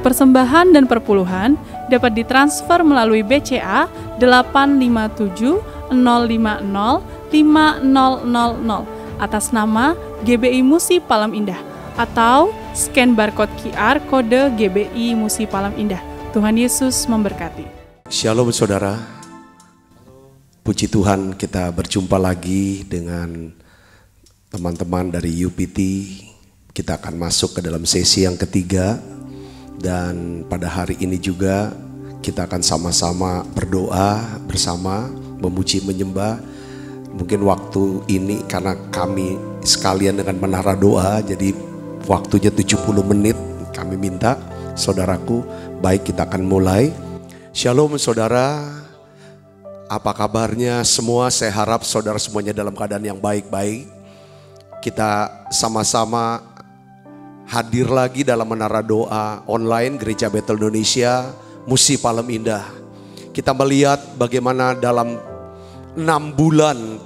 Persembahan dan perpuluhan dapat ditransfer melalui BCA 857 050 5000 atas nama GBI Musi Palem Indah atau scan barcode QR kode GBI Musi Palem Indah. Tuhan Yesus memberkati. Shalom saudara. Puji Tuhan, kita berjumpa lagi dengan teman-teman dari UPT. Kita akan masuk ke dalam sesi yang ketiga. Dan pada hari ini juga kita akan sama-sama berdoa bersama, memuji, menyembah. Mungkin waktu ini karena kami sekalian dengan menara doa, jadi waktunya 70 menit. Kami minta saudaraku, baik kita akan mulai. Shalom saudara, apa kabarnya semua? Saya harap saudara semuanya dalam keadaan yang baik-baik. Kita sama-sama hadir lagi dalam menara doa online Gereja Betel Indonesia Musi Palem Indah. Kita melihat bagaimana dalam 6 bulan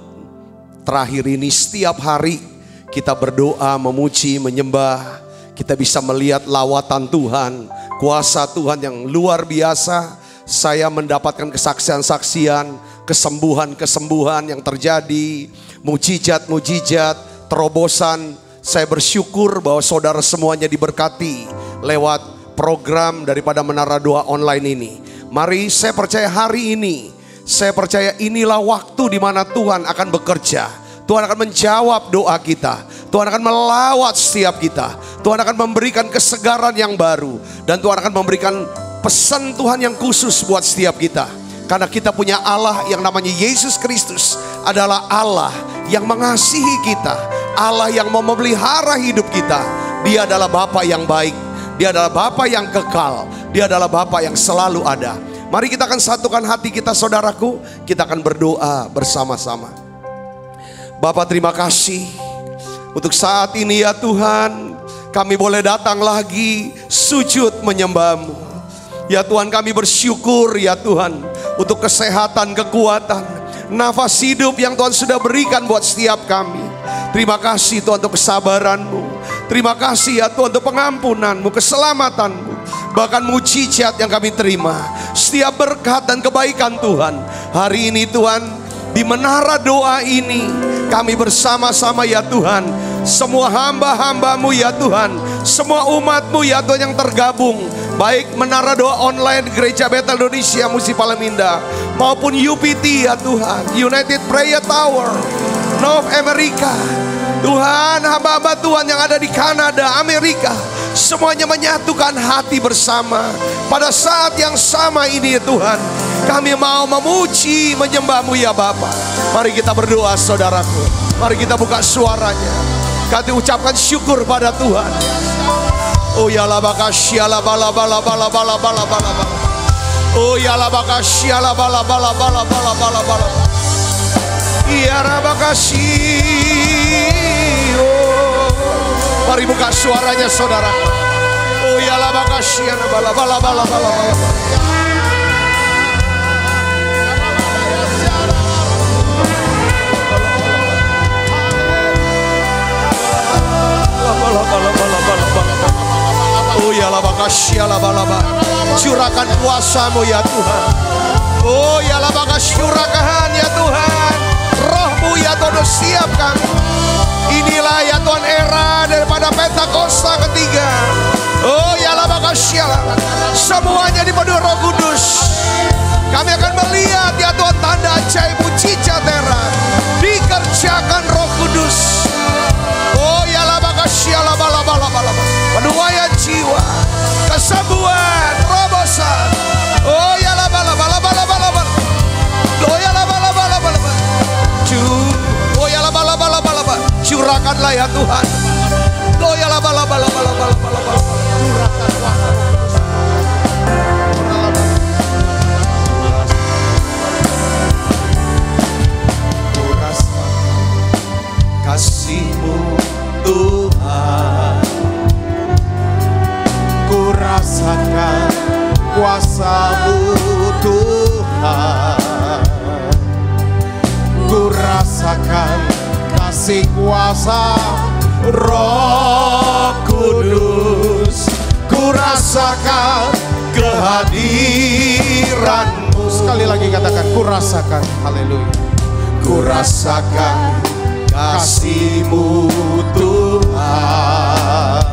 terakhir ini setiap hari kita berdoa, memuji, menyembah. Kita bisa melihat lawatan Tuhan, kuasa Tuhan yang luar biasa. Saya mendapatkan kesaksian-saksian, kesembuhan-kesembuhan yang terjadi, mujizat-mujizat, terobosan. Saya bersyukur bahwa saudara semuanya diberkati lewat program daripada Menara Doa Online ini. Mari, saya percaya hari ini, saya percaya inilah waktu di mana Tuhan akan bekerja. Tuhan akan menjawab doa kita. Tuhan akan melawat setiap kita. Tuhan akan memberikan kesegaran yang baru. Dan Tuhan akan memberikan pesan Tuhan yang khusus buat setiap kita. Karena kita punya Allah yang namanya Yesus Kristus adalah Allah yang mengasihi kita. Allah yang mau memelihara hidup kita. Dia adalah Bapa yang baik. Dia adalah Bapa yang kekal. Dia adalah Bapa yang selalu ada. Mari kita akan satukan hati kita saudaraku. Kita akan berdoa bersama-sama. Bapa, terima kasih untuk saat ini ya Tuhan. Kami boleh datang lagi sujud menyembah-Mu. Ya Tuhan, kami bersyukur ya Tuhan untuk kesehatan, kekuatan, nafas hidup yang Tuhan sudah berikan buat setiap kami. Terima kasih Tuhan untuk kesabaran-Mu. Terima kasih ya Tuhan untuk pengampunan-Mu, keselamatan-Mu. Bahkan mujizat yang kami terima. Setiap berkat dan kebaikan Tuhan. Hari ini Tuhan, di menara doa ini kami bersama-sama ya Tuhan. Semua hamba-hamba-Mu ya Tuhan. Semua umat-Mu ya Tuhan yang tergabung. Baik menara doa online Gereja Betel Indonesia Musi Palem Indah maupun UPT ya Tuhan, United Prayer Tower, North America. Tuhan, hamba-hamba Tuhan yang ada di Kanada, Amerika, semuanya menyatukan hati bersama. Pada saat yang sama ini ya Tuhan, kami mau memuji, menyembah-Mu ya Bapa. Mari kita berdoa saudaraku. Mari kita buka suaranya. Kami ucapkan syukur pada Tuhan. Oh ya la bakasya la bala bala bala bala bala bala. Oh ya la bakasya la bala bala bala bala bala bala. Ya rabakasi. Oh, mari buka suaranya saudara. Oh ya la bakasya la bala bala bala bala bala. Oh ya la bakasya la balaba. Curahkan kuasa-Mu ya Tuhan. Oh ya la bakasyurakahan ya Tuhan. Roh-Mu ya Tuhan siap kami. Inilah ya Tuhan era daripada Pentakosta ketiga. Oh ya la bakasya. Semuanya dipenuhi Roh Kudus. Kami akan melihat ya Tuhan tanda ajaib mujizat terang dikerjakan Roh Kudus. Oh ya la bakasya la balaba la balaba. Penuaian jiwa, kesembuhan, terobosan. Oh ya la bala bala bala bala bala. Oh ya la bala bala bala bala. Oh ya la bala bala bala bala. Curahkanlah ya Tuhan. Oh ya la bala bala bala bala bala bala. Curahkan kuasa. Ku rasa kasih-Mu Tuhan. Ku rasakan kuasa-Mu Tuhan. Ku rasakan kasih kuasa Roh Kudus. Ku rasakan katakan, ku rasakan, haleluya. Ku rasakan kasih-Mu Tuhan,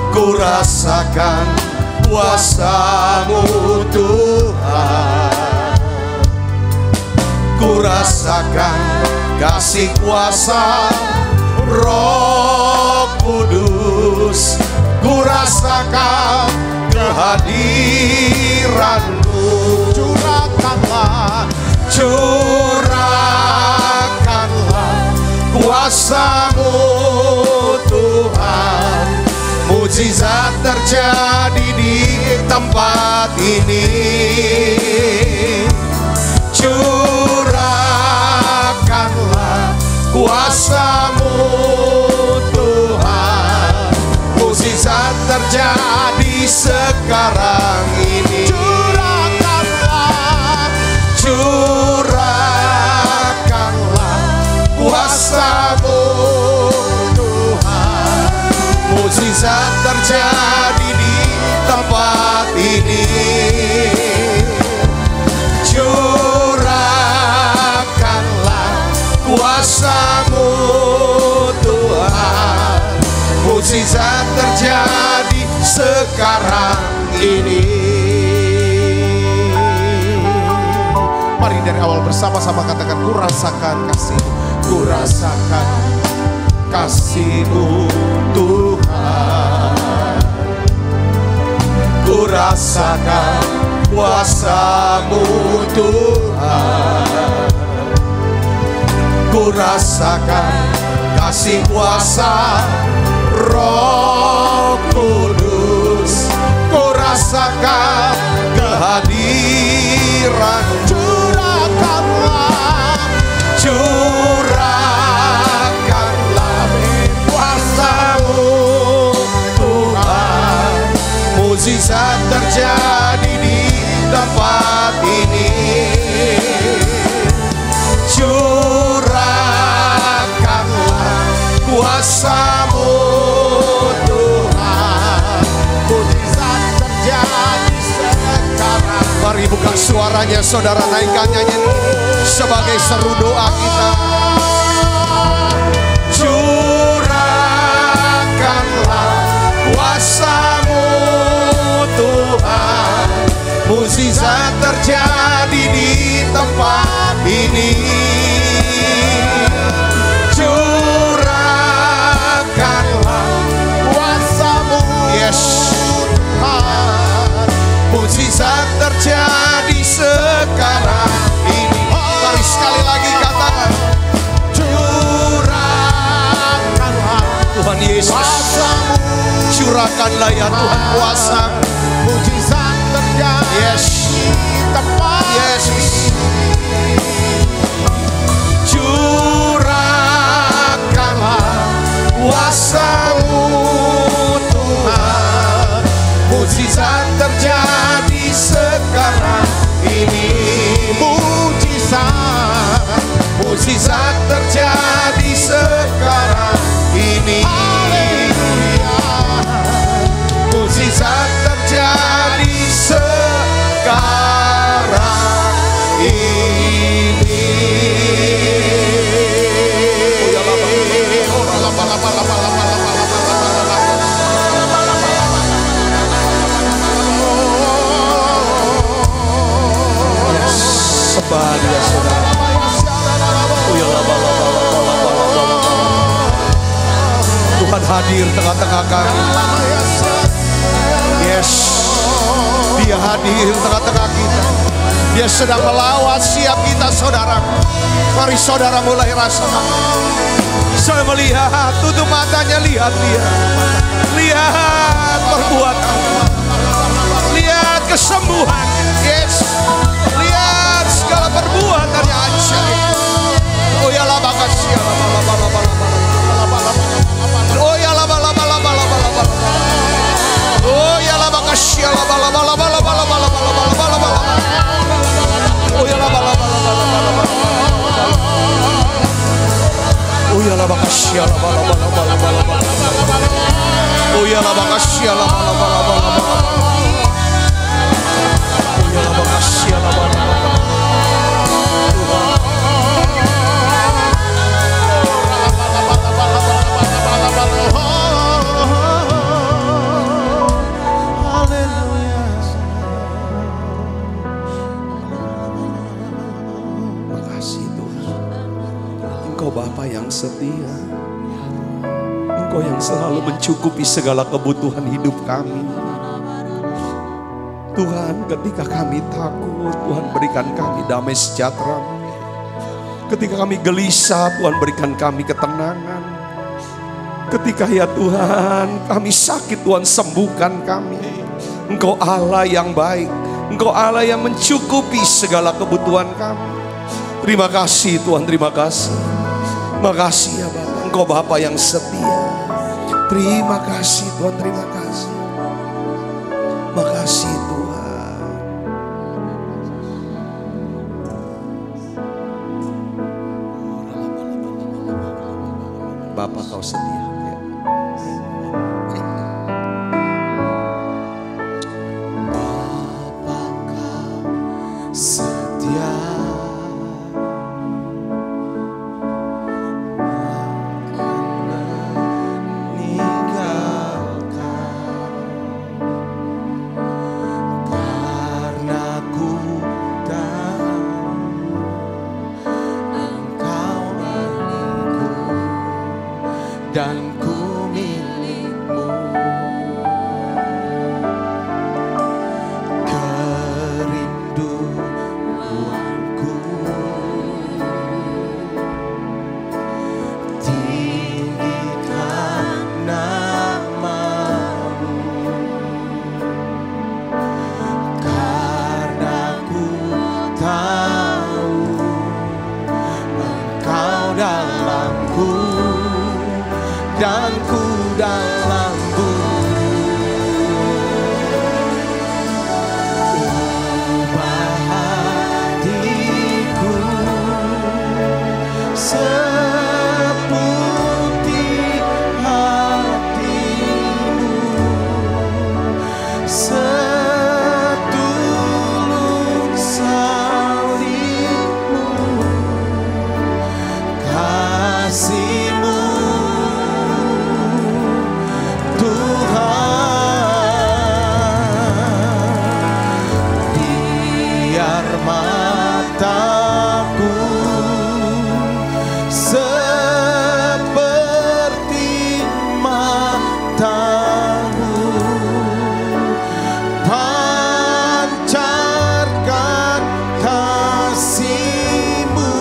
ku rasakan kuasa-Mu Tuhan, ku rasakan kasih kuasa Roh Kudus, ku rasakan kehadiran-Mu. Curahkanlah kuasa-Mu Tuhan, mujizat terjadi di tempat ini. Curahkanlah kuasa-Mu Tuhan, mujizat terjadi sekarang ini. Curahkanlah kuasa-Mu Tuhan, mujizat terjadi di tempat ini. Curahkanlah kuasa-Mu Tuhan, mujizat terjadi sekarang ini. Mari dari awal bersama-sama katakan, ku rasakan kasih-Mu, ku rasakan kasih-Mu Tuhan, Ku rasakan kuasa-Mu Tuhan, ku rasakan kasih kuasa Roh Kudus, ku rasakan kehadiran. Curahkanlah kuasa-Mu Tuhan, mujizat terjadi di tempat ini. Curahkanlah kuasa-Mu Tuhan, mujizat terjadi sekarang. Mari buka suaranya saudara, naikkan nyanyian sebagai seru doa kita. Curahkanlah kuasa-Mu Tuhan, mujizat terjadi di tempat ini. Curahkanlah kuasa-Mu, yes, mujizat terjadi sekarang ini. Mari sekali lagi katakan, curahkanlah Tuhan Yesus, curahkanlah ya Tuhan kuasa, mujizat terjadi, yes, tempat Yesus. Curahkanlah kuasa-Mu Tuhan, mujizat terjadi sekarang ini. Mujizat terjadi sekarang ini. Mujizat terjadi sekarang ini. Sembah Dia saudara. Tuhan hadir tengah-tengah kami. Yes, Dia hadir tengah-tengah kita. Dia sedang melawat siap kita saudara. Mari saudara mulai rasakan. Saya melihat, tutup matanya, lihat Dia. Lihat perbuatan, lihat kesembuhan. Yes, lihat segala perbuatan yang ajaib. Oh ya lah makasih ya lah. Oh ya lah bala. Oh ya lah makasih ya lah bala. Oh ya lah bala. Oh ya lah makasih ya lah bala. Oh ya lah makasih ya lah bala. Oh ya lah makasih ya lah bala. setia. Engkau yang selalu mencukupi segala kebutuhan hidup kami. Tuhan, ketika kami takut, Tuhan berikan kami damai sejahtera. Ketika kami gelisah, Tuhan berikan kami ketenangan. Ketika ya Tuhan kami sakit, Tuhan sembuhkan kami. Engkau Allah yang baik, Engkau Allah yang mencukupi segala kebutuhan kami. Terima kasih Tuhan, terima kasih. Makasih ya Bapak, Engkau Bapa yang setia. Terima kasih Tuhan, terima kasih. Makasih Tuhan. Bapa kau setia. Bapa kau setia. Dan ku milikmu, kerinduanku tinggikan namamu, karena ku tahu Engkau dalamku dan ku dalammu. Ubah hatiku seputih hatimu, setulus salibmu, kasihmu mataku seperti matamu, pancarkan kasihmu,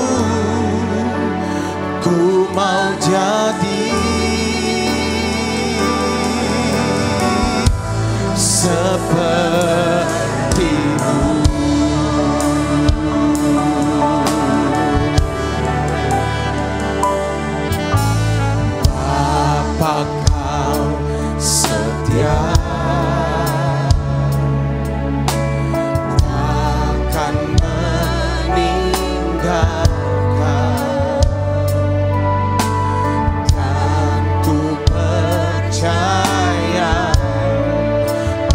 ku mau jadi sepertimu. Kau setia, takkan meninggalkan, dan ku percaya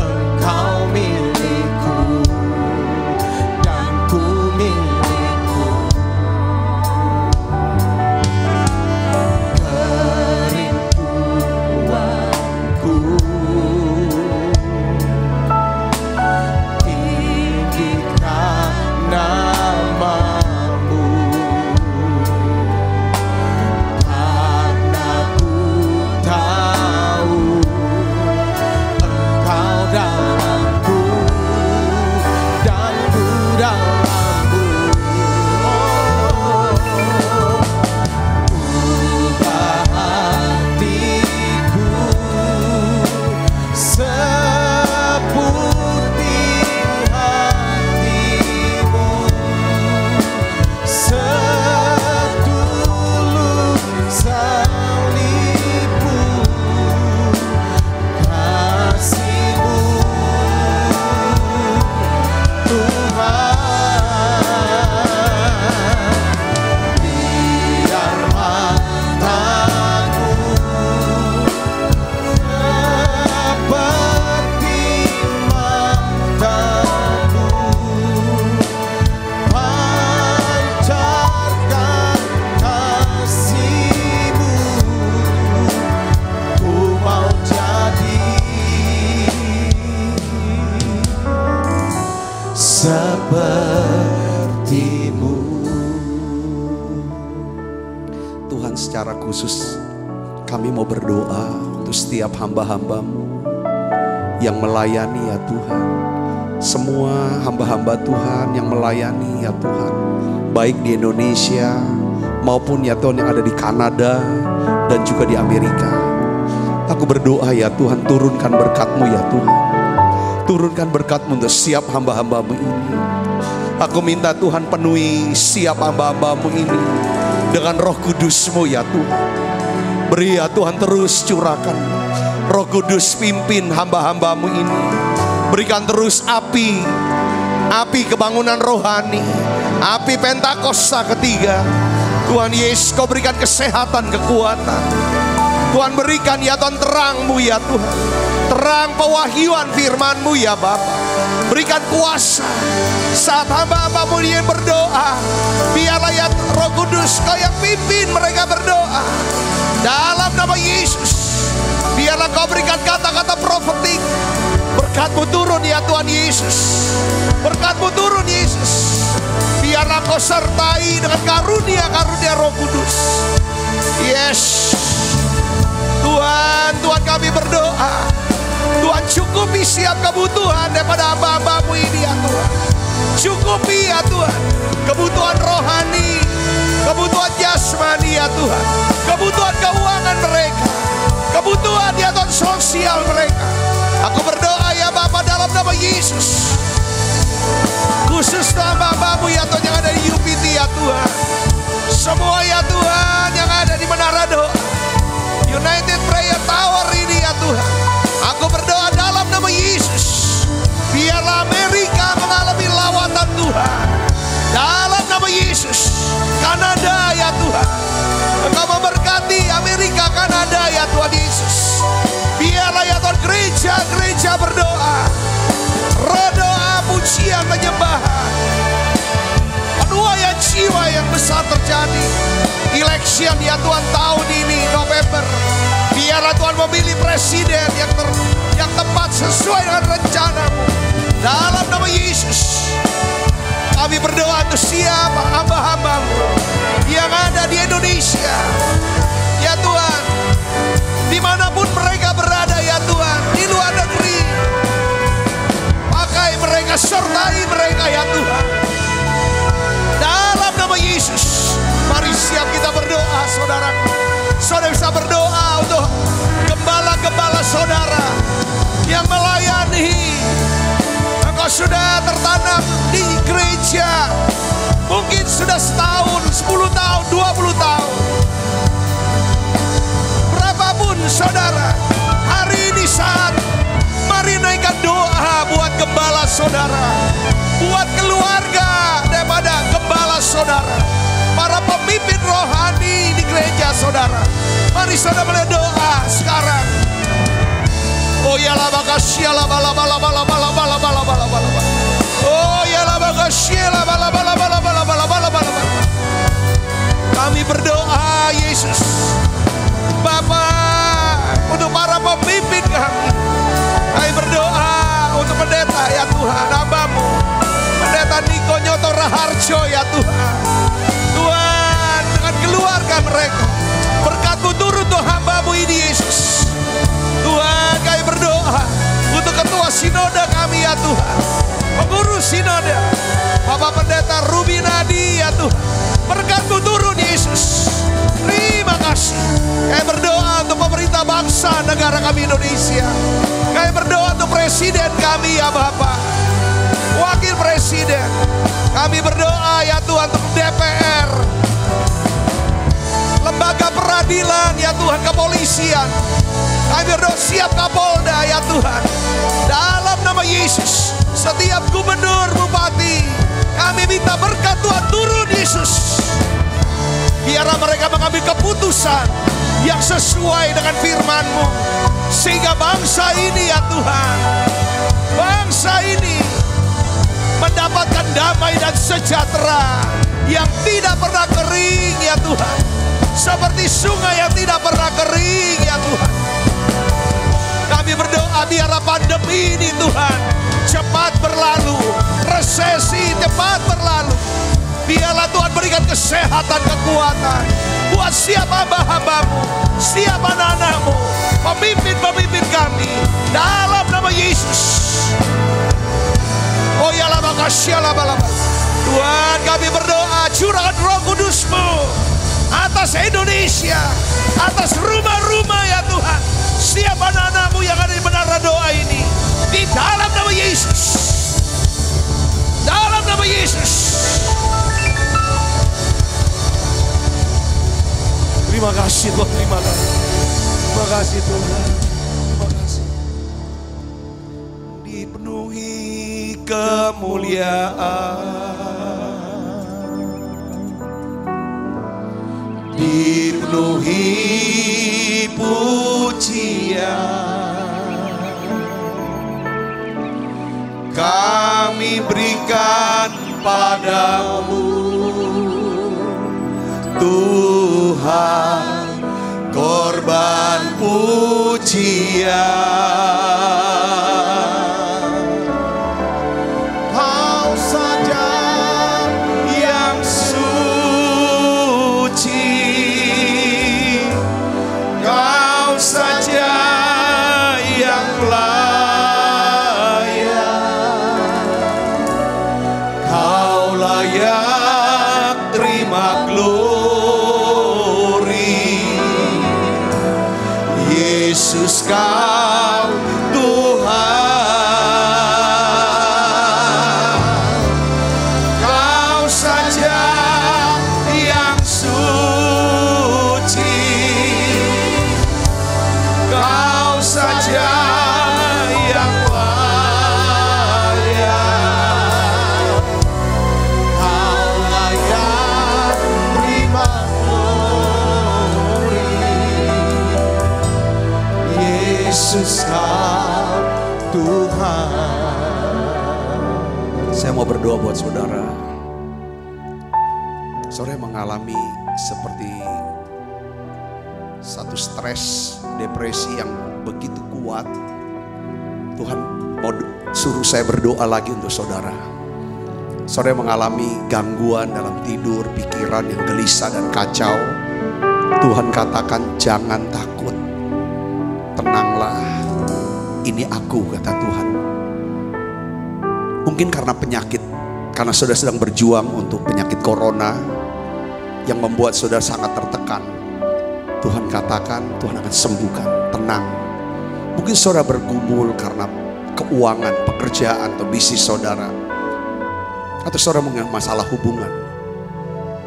Engkau milikku dan ku milikku. Tinggikan namamu, karena ku tahu Engkau dalamku dan ku dalammu. Ubah hatiku seputih hatimu, setulus salibmu, kasihmu Tuhan. Biar mataku seperti matamu, pancarkan kasihmu, ku mau jadi sepertimu. Tuhan secara khusus kami mau berdoa untuk setiap hamba-hamba-Mu yang melayani ya Tuhan. Semua hamba-hamba Tuhan yang melayani ya Tuhan, baik di Indonesia maupun ya Tuhan yang ada di Kanada dan juga di Amerika. Aku berdoa ya Tuhan, turunkan berkat-Mu ya Tuhan. Turunkan berkat-Mu untuk siap hamba-hamba-Mu ini. Aku minta Tuhan penuhi siap hamba-hamba-Mu ini dengan Roh Kudus-Mu ya Tuhan. Beri ya Tuhan, terus curahkan Roh Kudus, pimpin hamba-hamba-Mu ini. Berikan terus api kebangunan rohani, api Pentakosta ketiga. Tuhan Yesus, Kau berikan kesehatan, kekuatan. Tuhan berikan ya Tuhan terang-Mu ya Tuhan, terang pewahyuan firman-Mu ya Bapa. Berikan kuasa saat hamba-hamba-Mu ingin berdoa. Biarlah ya Roh Kudus, Kau yang pimpin mereka berdoa. Dalam nama Yesus, biarlah Kau berikan kata-kata profetik. Berkat-Mu turun ya Tuhan Yesus. Berkat-Mu turun Yesus. Biarlah Kau sertai dengan karunia-karunia Roh Kudus. Yes Tuhan kami berdoa. Tuhan, cukupi siap kebutuhan daripada hamba-hamba-Mu ini ya Tuhan. Cukupi ya Tuhan kebutuhan rohani, kebutuhan jasmani ya Tuhan, kebutuhan keuangan mereka, kebutuhan ya Tuhan sosial mereka. Aku berdoa ya Bapa dalam nama Yesus, khusus hamba-hamba-Mu ya Tuhan yang ada di UPT ya Tuhan. Semua ya Tuhan yang ada di Menara Doa United Prayer Tower ini ya Tuhan. Aku berdoa dalam nama Yesus, biarlah Amerika mengalami lawatan Tuhan. Dalam nama Yesus, Kanada ya Tuhan, Engkau memberkati Amerika, Kanada ya Tuhan Yesus. Biarlah ya Tuhan gereja-gereja berdoa, roh doa, pujian, penyembahan, penuaian jiwa yang besar terjadi. Election ya Tuhan tahun ini November, biarlah Tuhan memilih presiden yang tepat sesuai dengan rencana-Mu. Dalam nama Yesus, kami berdoa untuk siapa hamba-hamba-Mu yang ada di Indonesia ya Tuhan, dimanapun mereka berada ya Tuhan, di luar negeri. Pakai mereka, sertai mereka ya Tuhan. Dalam nama Yesus, mari siap kita berdoa saudara. Saudara bisa berdoa untuk gembala-gembala saudara yang melayani. Engkau sudah tertanam di gereja, mungkin sudah setahun, 10 tahun, 20 tahun. Berapapun saudara, hari ini saat mari naikkan doa buat gembala saudara, buat keluarga daripada gembala saudara, para pemimpin rohani di gereja saudara. Mari saudara berdoa sekarang. Oh ya la bagasya la bala bala bala bala bala bala bala bala. Oh ya la bagasya la bala bala bala bala bala bala bala. Kami berdoa Yesus Bapa untuk para pemimpin kami. Kami berdoa untuk pendeta ya Tuhan, hamba-Mu Pendeta Niko Nyoto Raharjo ya Tuhan. Tuhan, dengan keluarga mereka, berkat-Mu turun untuk hamba-Mu ini Yesus. Tuhan, kami berdoa untuk ketua sinode kami ya Tuhan, pengurus sinode Bapak Pendeta Rubinadi ya Tuhan. Berkat-Mu turun Yesus. Terima kasih. Kami berdoa untuk pemerintah bangsa negara kami Indonesia. Kami berdoa untuk presiden kami ya Bapak, wakil presiden. Kami berdoa ya Tuhan untuk DPR, lembaga peradilan ya Tuhan, kepolisian. Kami berdoa siap Kapolda ya Tuhan. Dalam nama Yesus, setiap gubernur, bupati, kami minta berkat Tuhan turun Yesus. Biarlah mereka mengambil keputusan yang sesuai dengan firman-Mu, sehingga bangsa ini ya Tuhan, bangsa ini mendapatkan damai dan sejahtera yang tidak pernah kering ya Tuhan, seperti sungai yang tidak pernah kering ya Tuhan. Kami berdoa biarlah pandemi ini Tuhan cepat berlalu, resesi cepat berlalu. Biarlah Tuhan berikan kesehatan, kekuatan Buat siap hamba-hambamu, siap anak-anakmu, pemimpin-pemimpin kami, dalam nama Yesus. Oh ya lama kasih lama. Tuhan, kami berdoa, curahkan Roh Kudus-Mu atas Indonesia, atas rumah-rumah ya Tuhan. Siap anak-anakmu yang ada di menara doa ini, di dalam nama Yesus. Dalam nama Yesus. Terima kasih Tuhan, terima kasih. Terima kasih Tuhan. Terima kasih. Dipenuhi kemuliaan, dipenuhi pujian, kami berikan padamu Tuhan, korban pujian. Kau saja yang suci, Kau saja yang layak, Kau layak terima glory. Yesus Kau Tuhan, Kau saja yang suci, Kau saja yang layak, Kau layak terima glory. Yesus Kau Tuhan. Saya mau berdoa buat saudara. Saudara yang mengalami seperti satu stres, depresi yang begitu kuat. Tuhan mau suruh saya berdoa lagi untuk saudara. Saudara yang mengalami gangguan dalam tidur, pikiran yang gelisah dan kacau. Tuhan katakan jangan takut. Tenanglah, ini aku, kata Tuhan. Mungkin karena penyakit, karena saudara sedang berjuang untuk penyakit corona yang membuat saudara sangat tertekan. Tuhan katakan, Tuhan akan sembuhkan, tenang. Mungkin saudara bergumul karena keuangan, pekerjaan, atau bisnis saudara. Atau saudara mengalami masalah hubungan.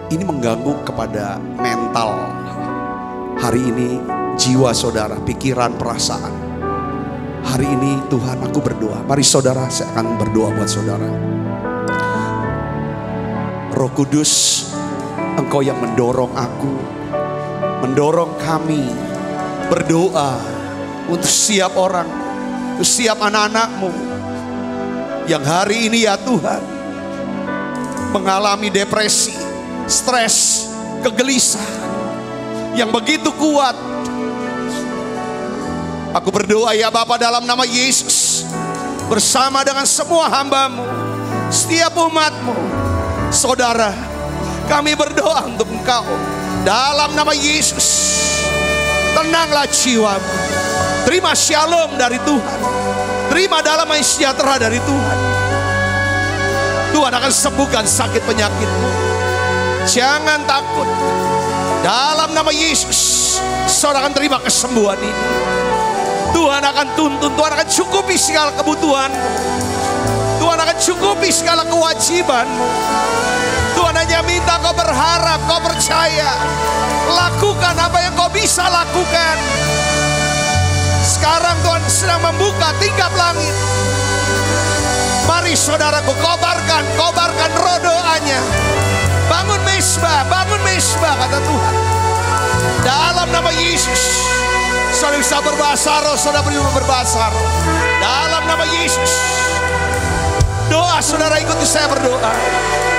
Ini mengganggu kepada mental. Hari ini jiwa saudara, pikiran, perasaan. Hari ini Tuhan, aku berdoa. Mari saudara, saya akan berdoa buat saudara. Roh Kudus, Engkau yang mendorong aku, mendorong kami berdoa untuk setiap orang, untuk setiap anak-anak-Mu yang hari ini ya Tuhan mengalami depresi, stres, kegelisahan yang begitu kuat. Aku berdoa ya Bapa dalam nama Yesus, bersama dengan semua hamba-Mu, setiap umat-Mu, saudara, kami berdoa untuk Engkau dalam nama Yesus. Tenanglah jiwamu, terima shalom dari Tuhan, terima damai sejahtera dari Tuhan. Tuhan akan sembuhkan sakit penyakitmu. Jangan takut. Dalam nama Yesus, saudara akan terima kesembuhan ini. Tuhan akan tuntun, Tuhan akan cukupi segala kebutuhanmu. Tuhan akan cukupi segala kewajibanmu. Tuhan hanya minta kau berharap, kau percaya. Lakukan apa yang kau bisa lakukan. Sekarang Tuhan sedang membuka tingkap langit. Mari saudaraku, kobarkan roh doanya. Bangun mesbah kata Tuhan. Dalam nama Yesus, saudara bisa berbahasa roh, saudara berbahasa roh. Dalam nama Yesus, doa saudara, ikuti saya berdoa.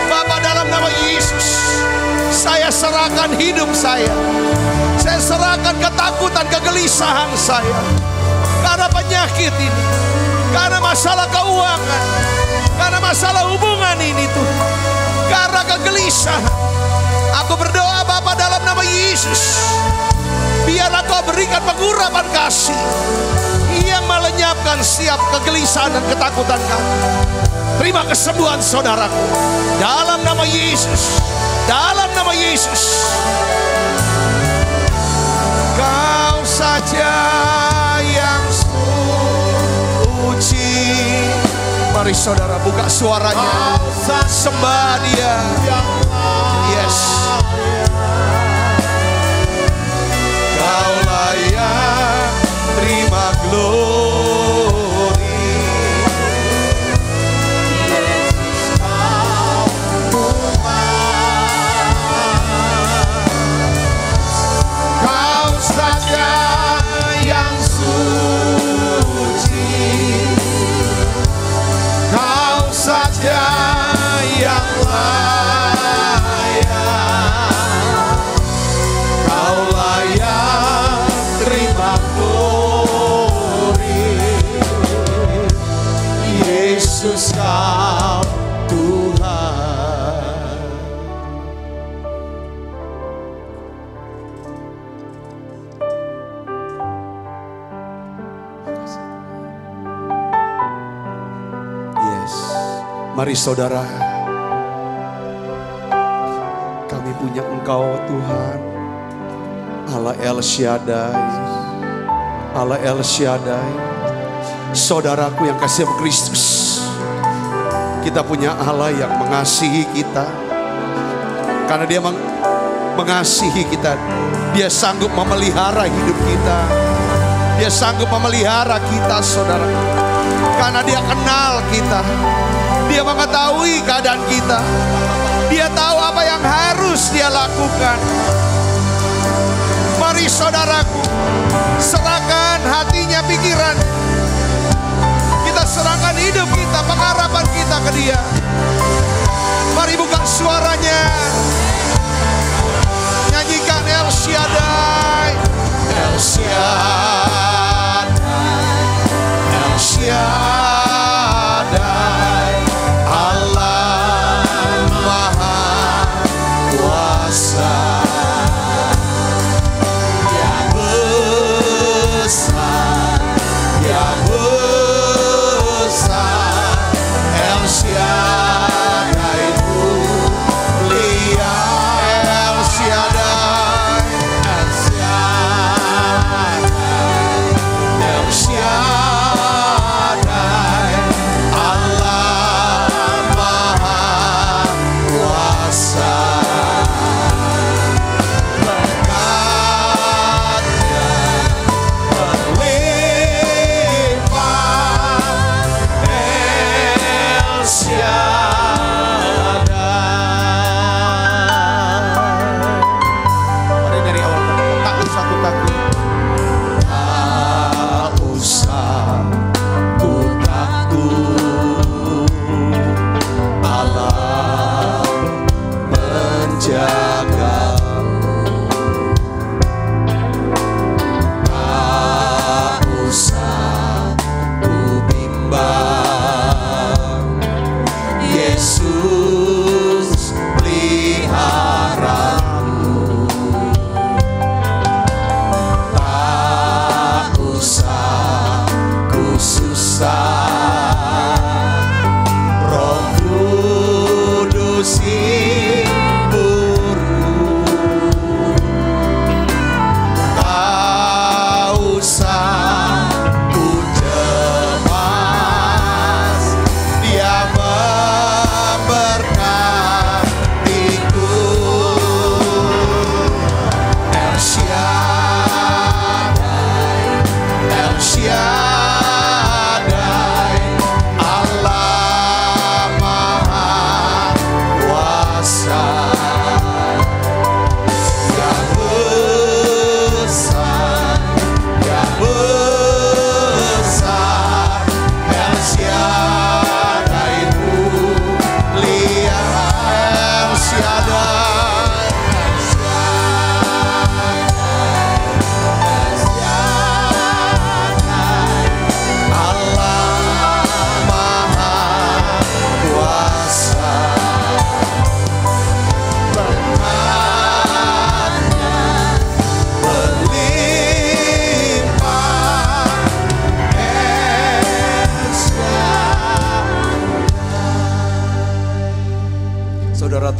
Bapa, dalam nama Yesus, saya serahkan hidup saya. Saya serahkan ketakutan, kegelisahan saya. Karena penyakit ini, karena masalah keuangan, karena masalah hubungan ini Tuhan, karena kegelisahan. Aku berdoa Bapa, dalam nama Yesus, biarlah Kau berikan pengurapan kasih yang melenyapkan setiap kegelisahan dan ketakutan kami. Terima kesembuhan saudaraku dalam nama Yesus, dalam nama Yesus. Kau saja yang suci. Mari saudara buka suaranya, sembah Dia. Yes. Kau layak terima glory. Yesus, Kau Tuhan. Kau saja yang suci. Kau saja yang layak. Kau layak terima glory. Yesus, Kau Tuhan. Yes. Mari saudara, kami punya Engkau Tuhan, Allah El Shaddai, Allah El Shaddai. Saudaraku yang kasih Kristus, kita punya Allah yang mengasihi kita. Karena Dia mengasihi kita, Dia sanggup memelihara hidup kita. Dia sanggup memelihara kita, saudara. Karena Dia kenal kita, Dia mengetahui keadaan kita, Dia tahu apa yang harus Dia lakukan. Mari saudaraku, serahkan hatinya, pikiran. Kita serahkan hidup kita, pengharapan kita ke Dia. Mari buka suaranya, nyanyikan El Shaddai, El Shaddai, El Shaddai, Allah Maha Kuasa, yang besar, yang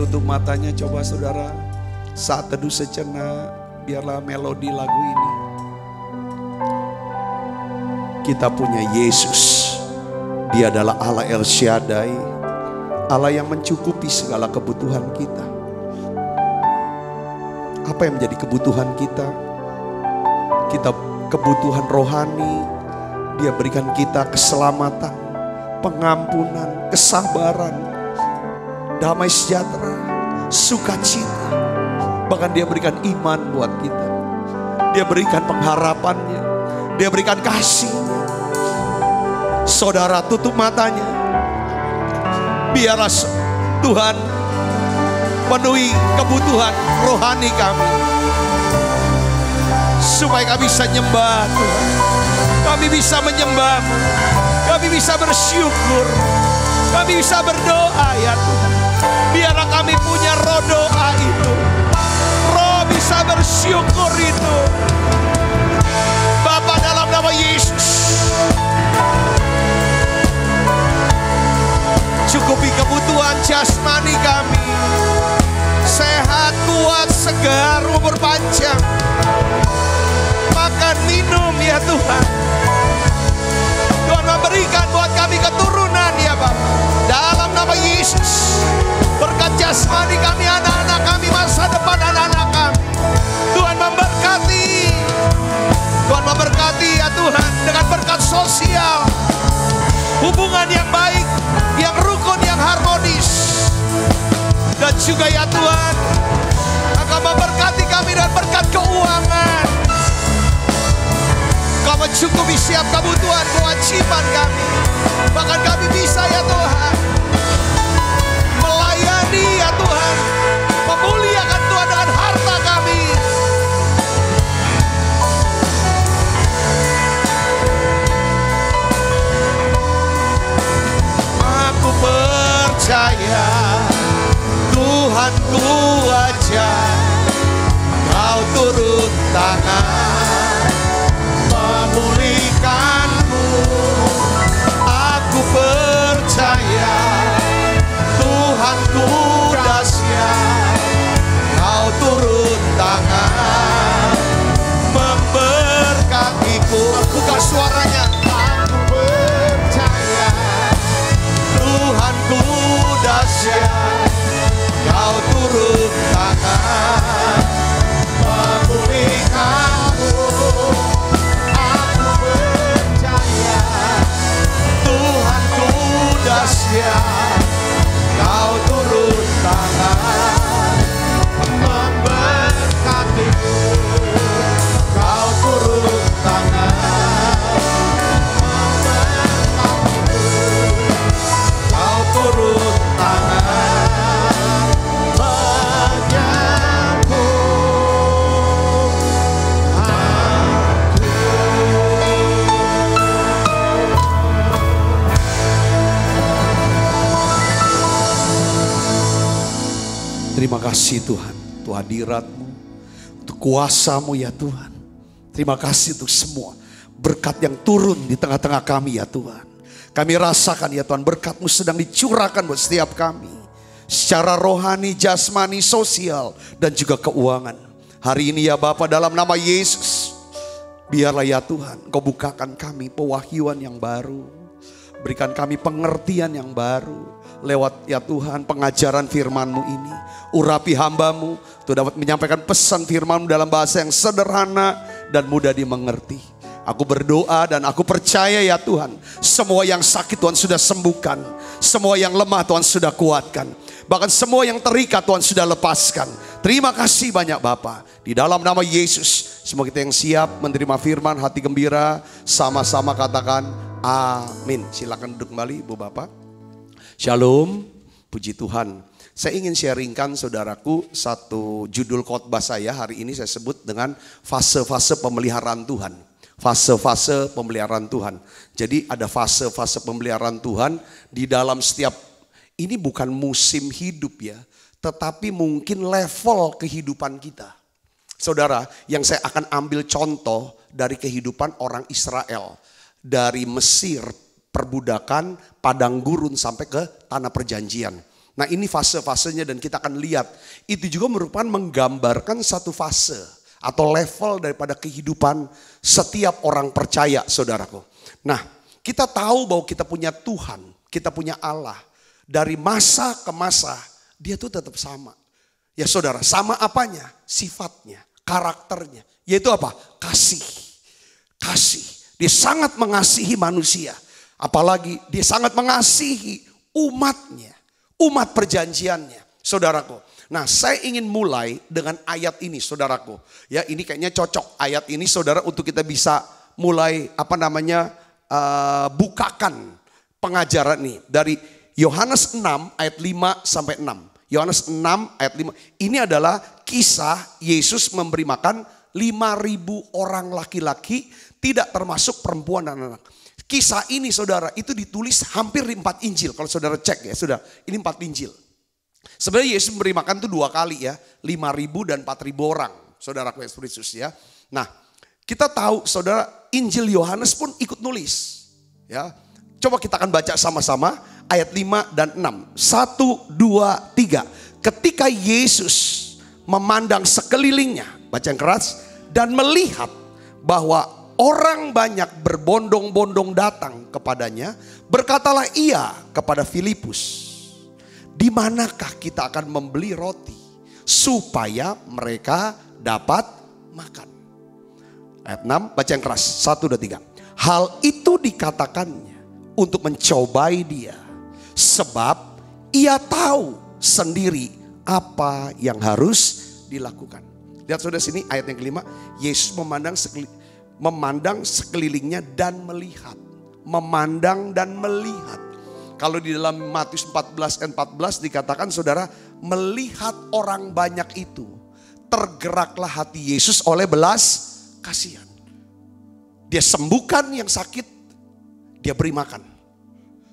tutup matanya, coba saudara. Saat teduh sejenak, biarlah melodi lagu ini. Kita punya Yesus. Dia adalah Allah El Shaddai, Allah yang mencukupi segala kebutuhan kita. Apa yang menjadi kebutuhan kita? Kita kebutuhan rohani. Dia berikan kita keselamatan, pengampunan, kesabaran, damai sejahtera, sukacita. Bahkan dia berikan iman buat kita. Dia berikan pengharapannya. Dia berikan kasihnya. Saudara tutup matanya. Biarlah Tuhan penuhi kebutuhan rohani kami. Supaya kami bisa nyembah Tuhan. Kami bisa menyembah. Kami bisa bersyukur. Kami bisa berdoa ya Tuhan. Biarlah kami punya roh doa itu. Roh bisa bersyukur itu. Bapa, dalam nama Yesus, cukupi kebutuhan jasmani kami. Sehat, kuat, segar, umur panjang. Makan, minum ya Tuhan. Tuhan memberikan buat kami keturunan ya Bapak. Dalam nama Yesus, berkat jasmani kami, anak-anak kami, masa depan anak-anak kami. Tuhan memberkati. Tuhan memberkati ya Tuhan dengan berkat sosial. Hubungan yang baik, yang rukun, yang harmonis. Dan juga ya Tuhan, akan memberkati kami dan berkat keuangan. Kau mencukupi setiap kebutuhan, kewajiban kami. Bahkan kami bisa ya Tuhan melayani ya Tuhan, memuliakan Tuhan dengan harta kami. Aku percaya Tuhanku aja, Kau turun tangan memulihkanku. Aku percaya Tuhanku dahsyat, Kau turun tangan memberkatiku. Buka suaranya. Aku percaya Tuhanku dahsyat, Kau turun tangan memulihkanku. Aku percaya Tuhanku dahsyat, Kau turun tangan memberkatiku. Kau turun tangan memberkatiku. Kau turun tangan menyambut aku. Terima kasih Tuhan, untuk hadirat-Mu, untuk kuasa-Mu ya Tuhan. Terima kasih untuk semua berkat yang turun di tengah-tengah kami ya Tuhan. Kami rasakan ya Tuhan, berkat-Mu sedang dicurahkan buat setiap kami. Secara rohani, jasmani, sosial, dan juga keuangan. Hari ini ya Bapa, dalam nama Yesus, biarlah ya Tuhan, Engkau bukakan kami pewahyuan yang baru. Berikan kami pengertian yang baru. Lewat ya Tuhan pengajaran firman-Mu ini. Urapi hamba-Mu untuk dapat menyampaikan pesan firman-Mu dalam bahasa yang sederhana dan mudah dimengerti. Aku berdoa dan aku percaya ya Tuhan, semua yang sakit Tuhan sudah sembuhkan. Semua yang lemah Tuhan sudah kuatkan. Bahkan semua yang terikat Tuhan sudah lepaskan. Terima kasih banyak Bapa. Di dalam nama Yesus, semua kita yang siap menerima firman, hati gembira, sama-sama katakan amin. Silakan duduk kembali Ibu Bapak. Shalom, puji Tuhan. Saya ingin sharingkan saudaraku satu judul khotbah saya hari ini, saya sebut dengan fase-fase pemeliharaan Tuhan. Fase-fase pemeliharaan Tuhan. Jadi ada fase-fase pemeliharaan Tuhan di dalam setiap, ini bukan musim hidup ya, tetapi mungkin level kehidupan kita. Saudara, yang saya akan ambil contoh dari kehidupan orang Israel. Dari Mesir, perbudakan, padang gurun sampai ke tanah perjanjian. Nah ini fase-fasenya dan kita akan lihat. Itu juga merupakan menggambarkan satu fase atau level daripada kehidupan setiap orang percaya, saudaraku. Nah kita tahu bahwa kita punya Tuhan, kita punya Allah. Dari masa ke masa dia tuh tetap sama. Ya saudara, sama apanya? Sifatnya, karakternya. Yaitu apa? Kasih. Kasih. Dia sangat mengasihi manusia. Apalagi dia sangat mengasihi umatnya. Umat perjanjiannya, saudaraku. Nah saya ingin mulai dengan ayat ini, saudaraku. Ya ini kayaknya cocok ayat ini saudara untuk kita bisa mulai bukakan pengajaran ini. Dari Yohanes 6 ayat 5 sampai 6. Yohanes 6 ayat 5. Ini adalah kisah Yesus memberi makan 5.000 orang laki-laki, tidak termasuk perempuan dan anak. Kisah ini saudara itu ditulis hampir di 4 Injil. Kalau saudara cek ya saudara, ini 4 Injil. Sebenarnya Yesus memberi makan itu 2 kali ya, 5.000 dan 4.000 orang. Saudara Yesus ya. Nah kita tahu saudara Injil Yohanes pun ikut nulis. Ya, coba kita akan baca sama-sama ayat 5 dan 6. 1, 2, 3. Ketika Yesus memandang sekelilingnya, baca yang keras, dan melihat bahwa orang banyak berbondong-bondong datang kepadanya, berkatalah ia kepada Filipus, di manakah kita akan membeli roti supaya mereka dapat makan? Ayat 6, baca yang keras. 1, 2, 3. Hal itu dikatakannya untuk mencobai dia, sebab ia tahu sendiri apa yang harus dilakukan. Lihat saudara sini ayat yang kelima. Yesus memandang sekelilingnya dan melihat. Memandang dan melihat. Kalau di dalam Matius 14 dikatakan saudara, melihat orang banyak itu, tergeraklah hati Yesus oleh belas kasihan. Dia sembuhkan yang sakit, dia beri makan.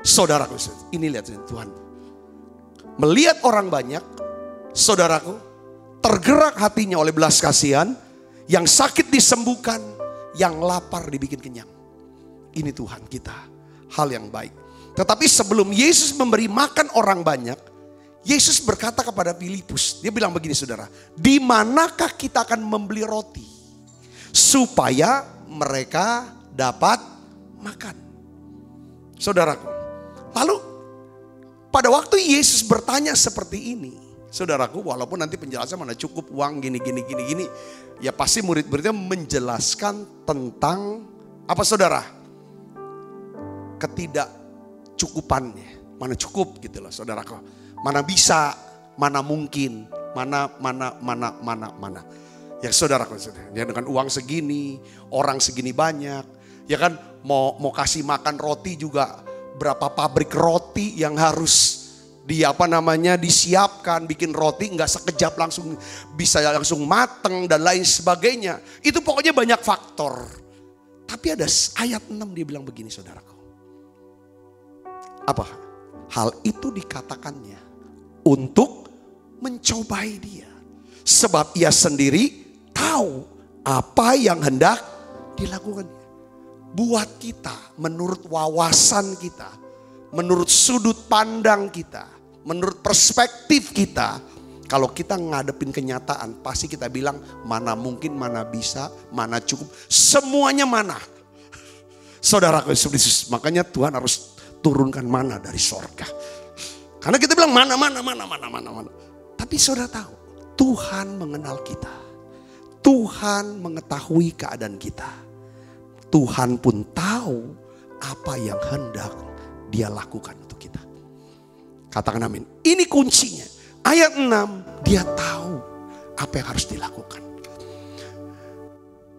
Saudaraku, ini lihat Tuhan. Melihat orang banyak, saudaraku, tergerak hatinya oleh belas kasihan, yang sakit disembuhkan, yang lapar dibikin kenyang. Ini Tuhan kita, hal yang baik. Tetapi sebelum Yesus memberi makan orang banyak, Yesus berkata kepada Filipus, dia bilang begini saudara, di manakah kita akan membeli roti supaya mereka dapat makan? Saudaraku, lalu pada waktu Yesus bertanya seperti ini, saudaraku, walaupun nanti penjelasan mana cukup uang gini, ya pasti murid-muridnya menjelaskan tentang apa saudara? Ketidakcukupannya, mana cukup gitu loh saudaraku. Mana bisa, mana mungkin, mana. Ya saudaraku, ya dengan uang segini, orang segini banyak, ya kan mau kasih makan roti juga berapa pabrik roti yang harus disiapkan, bikin roti nggak sekejap langsung bisa langsung mateng dan lain sebagainya. Itu pokoknya banyak faktor. Tapi ada ayat 6 dia bilang begini saudaraku. Apa? Hal itu dikatakannya untuk mencobai dia. Sebab ia sendiri tahu apa yang hendak dilakukan. Buat kita, menurut wawasan kita, menurut sudut pandang kita, menurut perspektif kita, kalau kita ngadepin kenyataan, pasti kita bilang mana mungkin, mana bisa, mana cukup, semuanya mana. Saudaraku Yesus, makanya Tuhan harus turunkan mana dari sorga. Karena kita bilang mana. Tapi saudara tahu, Tuhan mengenal kita. Tuhan mengetahui keadaan kita. Tuhan pun tahu apa yang hendak dia lakukan untuk kita. Katakan amin. Ini kuncinya. Ayat 6, dia tahu apa yang harus dilakukan.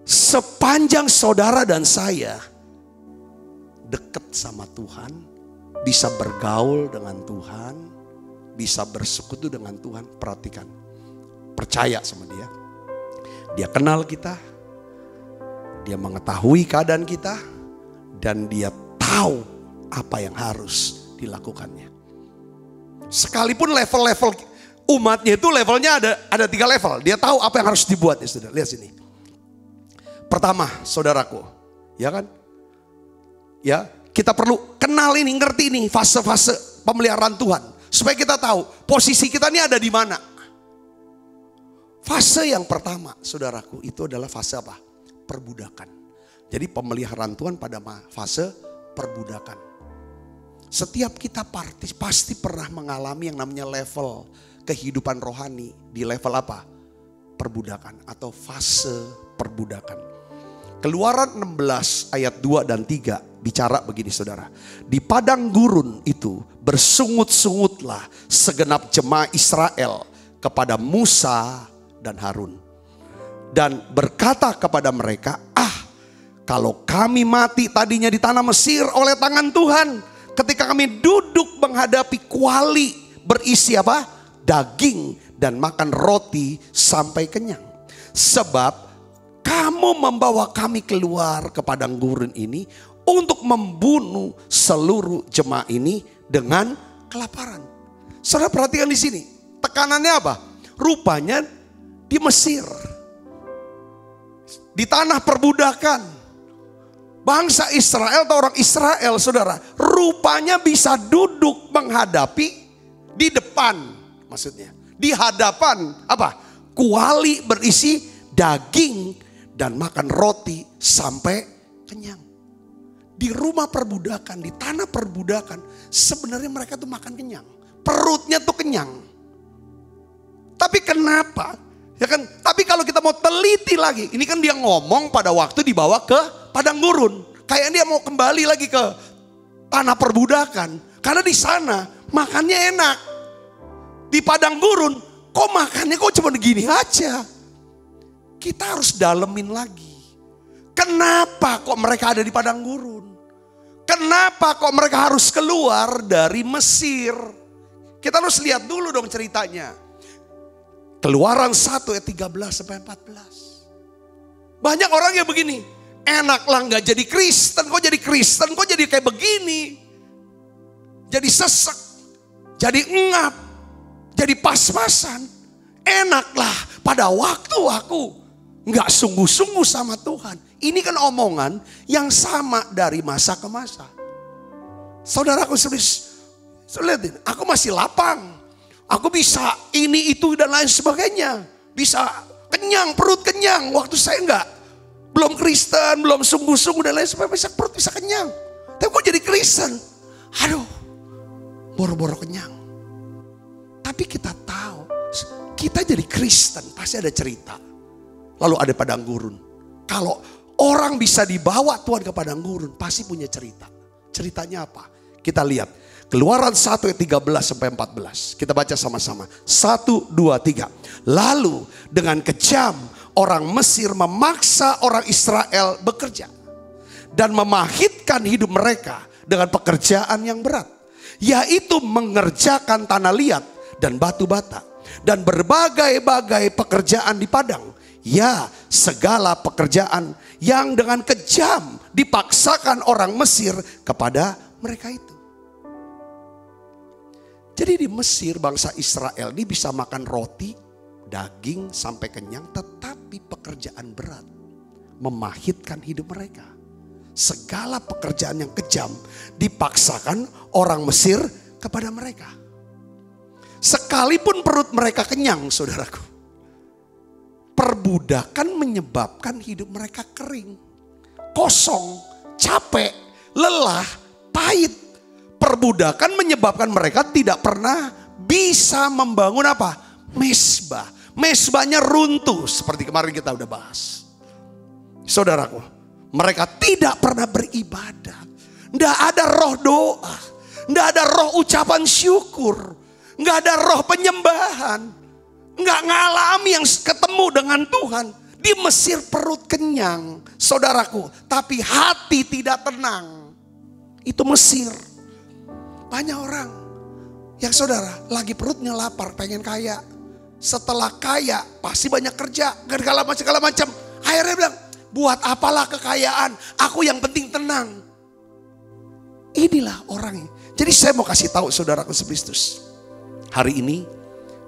Sepanjang saudara dan saya dekat sama Tuhan, bisa bergaul dengan Tuhan, bisa bersekutu dengan Tuhan, perhatikan. Percaya sama dia. Dia kenal kita, dia mengetahui keadaan kita, dan dia tahu apa yang harus dilakukannya. Sekalipun level-level umatnya itu levelnya ada 3 level. Dia tahu apa yang harus dibuat ya saudara. Lihat sini. Pertama saudaraku, ya kan? Ya, kita perlu kenal ini, ngerti ini fase-fase pemeliharaan Tuhan. Supaya kita tahu posisi kita ini ada di mana. Fase yang pertama, saudaraku, itu adalah fase apa? Perbudakan. Jadi pemeliharaan Tuhan pada fase perbudakan. Setiap kita pasti pernah mengalami yang namanya level kehidupan rohani. Di level apa? Perbudakan atau fase perbudakan. Keluaran 16 ayat 2 dan 3 bicara begini saudara. Di padang gurun itu bersungut-sungutlah segenap jemaah Israel kepada Musa dan Harun. Dan berkata kepada mereka, kalau kami mati tadinya di tanah Mesir oleh tangan Tuhan. Ketika kami duduk menghadapi kuali berisi apa? Daging dan makan roti sampai kenyang. Sebab kamu membawa kami keluar ke padang gurun ini untuk membunuh seluruh jemaah ini dengan kelaparan. Saudara perhatikan di sini. Tekanannya apa? Rupanya di Mesir. Di tanah perbudakan. Bangsa Israel atau orang Israel saudara. Rupanya bisa duduk menghadapi di depan. Maksudnya. Di hadapan apa? Kuali berisi daging dan makan roti sampai kenyang. Di rumah perbudakan, di tanah perbudakan, sebenarnya mereka tuh makan kenyang. Perutnya tuh kenyang. Tapi kenapa? Ya kan? Tapi kalau kita mau teliti lagi, ini kan dia ngomong pada waktu dibawa ke padang gurun. Kayak dia mau kembali lagi ke tanah perbudakan. Karena di sana makannya enak. Di padang gurun, kok makannya kok cuma gini aja. Kita harus dalemin lagi. Kenapa kok mereka ada di padang gurun? Kenapa kok mereka harus keluar dari Mesir? Kita harus lihat dulu dong ceritanya. Keluaran 1 ayat 13 sampai 14. Banyak orang yang begini. Enak lah gak jadi Kristen. Kok jadi Kristen? Kok jadi kayak begini? Jadi sesek. Jadi engap. Jadi pas-pasan. Enak lah pada waktu aku nggak sungguh-sungguh sama Tuhan. Ini kan omongan yang sama dari masa ke masa. Saudaraku lihatin, aku masih lapang. Aku bisa ini itu dan lain sebagainya. Bisa kenyang, perut kenyang. Waktu saya belum Kristen, belum sungguh-sungguh dan lain sebagainya, perut bisa kenyang. Tapi kok jadi Kristen? Aduh, boro-boro kenyang. Tapi kita tahu, kita jadi Kristen pasti ada cerita. Lalu ada padang gurun. Kalau orang bisa dibawa Tuhan ke padang gurun, pasti punya cerita. Ceritanya apa? Kita lihat. Keluaran 1 ayat 13 sampai 14. Kita baca sama-sama. 1, 2, 3. Lalu dengan kejam orang Mesir memaksa orang Israel bekerja. Dan memahitkan hidup mereka dengan pekerjaan yang berat. Yaitu mengerjakan tanah liat dan batu bata. Dan berbagai-bagai pekerjaan di padang. Ya, segala pekerjaan yang dengan kejam dipaksakan orang Mesir kepada mereka itu. Jadi di Mesir bangsa Israel ini bisa makan roti, daging sampai kenyang, tetapi pekerjaan berat memahitkan hidup mereka. Segala pekerjaan yang kejam dipaksakan orang Mesir kepada mereka. Sekalipun perut mereka kenyang, saudaraku. Perbudakan menyebabkan hidup mereka kering, kosong, capek, lelah, pahit. Perbudakan menyebabkan mereka tidak pernah bisa membangun apa? Mezbah. Mezbahnya runtuh seperti kemarin kita udah bahas. Saudaraku, mereka tidak pernah beribadah. Tidak ada roh doa. Tidak ada roh ucapan syukur. Tidak ada roh penyembahan. Nggak ngalami yang ketemu dengan Tuhan. Di Mesir perut kenyang, saudaraku. Tapi hati tidak tenang. Itu Mesir. Banyak orang yang saudara lagi perutnya lapar, pengen kaya. Setelah kaya pasti banyak kerja. Segala macam. Akhirnya bilang, buat apalah kekayaan. Aku yang penting tenang. Inilah orang. Jadi saya mau kasih tahu saudaraku Kristus. Hari ini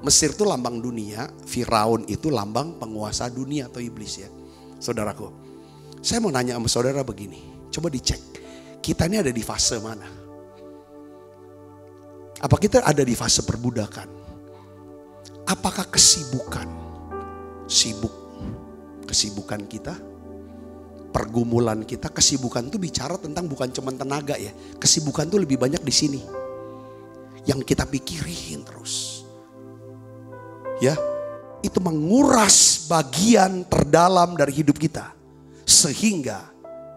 Mesir itu lambang dunia, Firaun itu lambang penguasa dunia atau iblis ya. Saudaraku, saya mau nanya sama saudara begini, coba dicek. Kita ini ada di fase mana? Apa kita ada di fase perbudakan? Apakah kesibukan? Kesibukan kita, pergumulan kita, kesibukan itu bicara tentang bukan cuma tenaga ya. Kesibukan itu lebih banyak di sini. Yang kita pikirin terus. Ya, itu menguras bagian terdalam dari hidup kita. Sehingga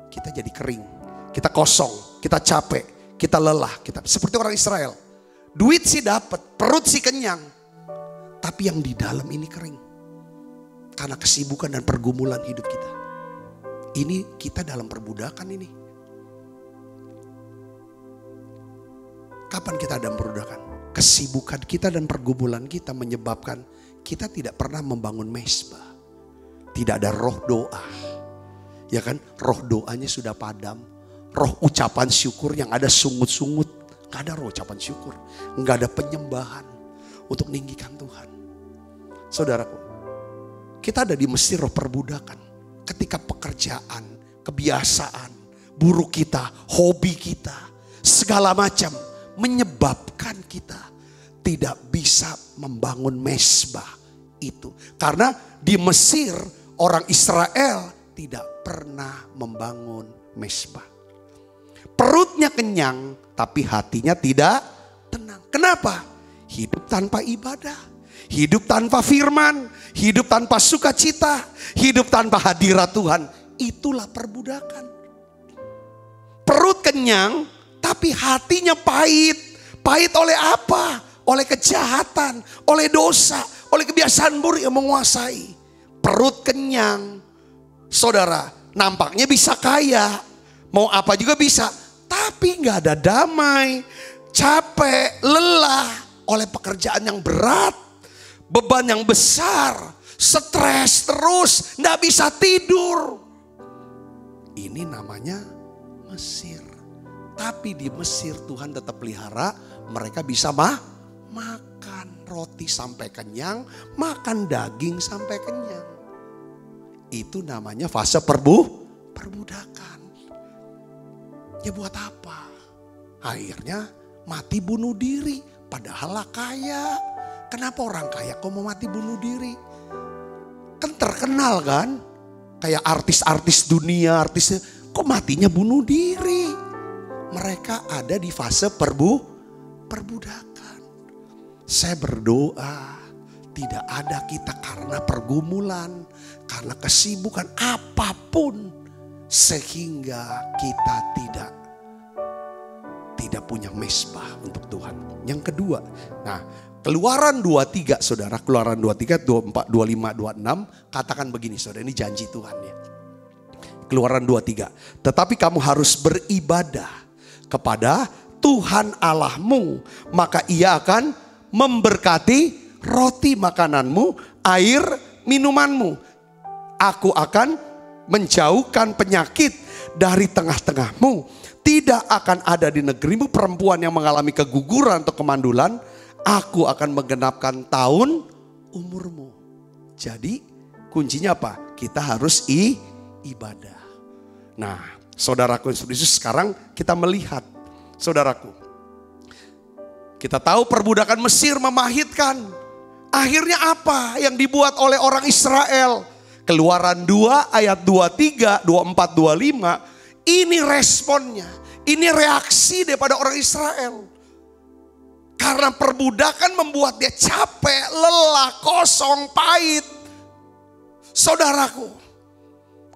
kita jadi kering, kita kosong, kita capek, kita lelah. Kita seperti orang Israel. Duit sih dapat, perut sih kenyang. Tapi yang di dalam ini kering. Karena kesibukan dan pergumulan hidup kita. Ini kita dalam perbudakan ini. Kapan kita dalam perbudakan? Kesibukan kita dan pergumulan kita menyebabkan kita tidak pernah membangun mesbah. Tidak ada roh doa. Ya kan? Roh doanya sudah padam. Roh ucapan syukur yang ada sungut-sungut. Gak ada roh ucapan syukur. Gak ada penyembahan untuk meninggikan Tuhan. Saudaraku, kita ada di Mesir roh perbudakan. Ketika pekerjaan, kebiasaan, buruk kita, hobi kita, segala macam menyebabkan kita tidak bisa membangun mesbah itu. Karena di Mesir orang Israel tidak pernah membangun mesbah. Perutnya kenyang tapi hatinya tidak tenang. Kenapa? Hidup tanpa ibadah. Hidup tanpa firman, hidup tanpa sukacita, hidup tanpa hadirat Tuhan. Itulah perbudakan. Perut kenyang, tapi hatinya pahit. Pahit oleh apa? Oleh kejahatan, oleh dosa, oleh kebiasaan buruk yang menguasai. Perut kenyang, saudara, nampaknya bisa kaya, mau apa juga bisa. Tapi gak ada damai, capek, lelah oleh pekerjaan yang berat. Beban yang besar, stres terus, gak bisa tidur. Ini namanya Mesir. Tapi di Mesir Tuhan tetap pelihara, mereka bisa makan roti sampai kenyang, makan daging sampai kenyang. Itu namanya fase perbudakan. Ya buat apa? Akhirnya mati bunuh diri, padahal lah kaya. Kenapa orang kaya kok mau mati bunuh diri? Kan terkenal kan? Kayak artis-artis dunia, artisnya kok matinya bunuh diri? Mereka ada di fase perbudakan. Saya berdoa tidak ada kita karena pergumulan, karena kesibukan apapun. Sehingga kita tidak punya mesbah untuk Tuhan. Yang kedua, nah Keluaran 23 saudara, Keluaran 23, 24, 25, 26 katakan begini saudara, ini janji Tuhan ya. Keluaran 23, tetapi kamu harus beribadah kepada Tuhan Allahmu, maka ia akan memberkati roti makananmu, air minumanmu. Aku akan menjauhkan penyakit dari tengah-tengahmu. Tidak akan ada di negerimu perempuan yang mengalami keguguran atau kemandulan. Aku akan menggenapkan tahun umurmu. Jadi kuncinya apa? Kita harus ibadah. Nah saudaraku Yesus, sekarang kita melihat. Saudaraku, kita tahu perbudakan Mesir memahitkan. Akhirnya apa yang dibuat oleh orang Israel? Keluaran 2 ayat 23, 24, 25. Ini responnya. Ini reaksi daripada orang Israel. Karena perbudakan membuat dia capek, lelah, kosong, pahit. Saudaraku,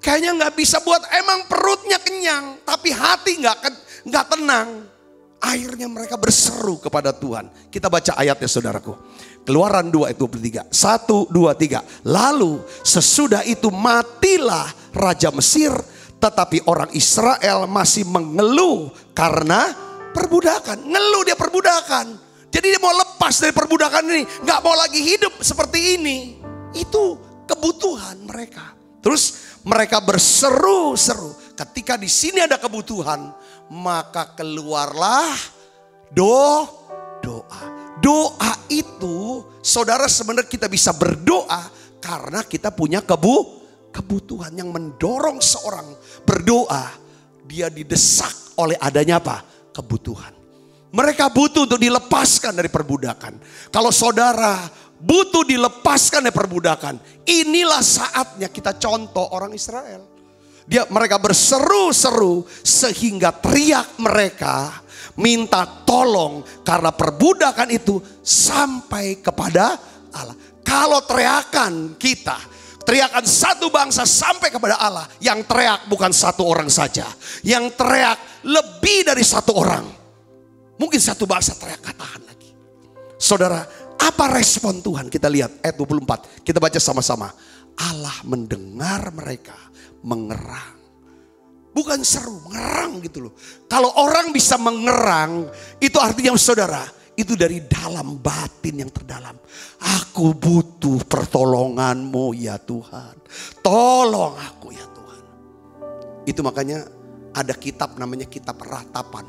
kayaknya gak bisa buat, emang perutnya kenyang, tapi hati gak tenang. Akhirnya mereka berseru kepada Tuhan. Kita baca ayatnya saudaraku. Keluaran 2 ayat 23. 1, 2, 3. Lalu sesudah itu matilah Raja Mesir, tetapi orang Israel masih mengeluh karena perbudakan. Ngeluh dia perbudakan. Jadi dia mau lepas dari perbudakan ini. Gak mau lagi hidup seperti ini. Itu kebutuhan mereka. Terus mereka berseru-seru. Ketika di sini ada kebutuhan, maka keluarlah doa. Doa itu, saudara, sebenarnya kita bisa berdoa karena kita punya kebutuhan yang mendorong seorang berdoa. Dia didesak oleh adanya apa? Kebutuhan. Mereka butuh untuk dilepaskan dari perbudakan. Kalau saudara butuh dilepaskan dari perbudakan, inilah saatnya kita contoh orang Israel. Mereka berseru-seru sehingga teriak mereka minta tolong karena perbudakan itu sampai kepada Allah. Kalau teriakan kita, teriakan satu bangsa sampai kepada Allah, yang teriak bukan satu orang saja, yang teriak lebih dari satu orang. Mungkin satu bangsa teriak, katakan lagi. Saudara, apa respon Tuhan? Kita lihat ayat 24. Kita baca sama-sama. Allah mendengar mereka mengerang. Bukan seru, mengerang gitu loh. Kalau orang bisa mengerang, itu artinya saudara, itu dari dalam batin yang terdalam. Aku butuh pertolongan-Mu ya Tuhan. Tolong aku ya Tuhan. Itu makanya ada kitab namanya kitab ratapan.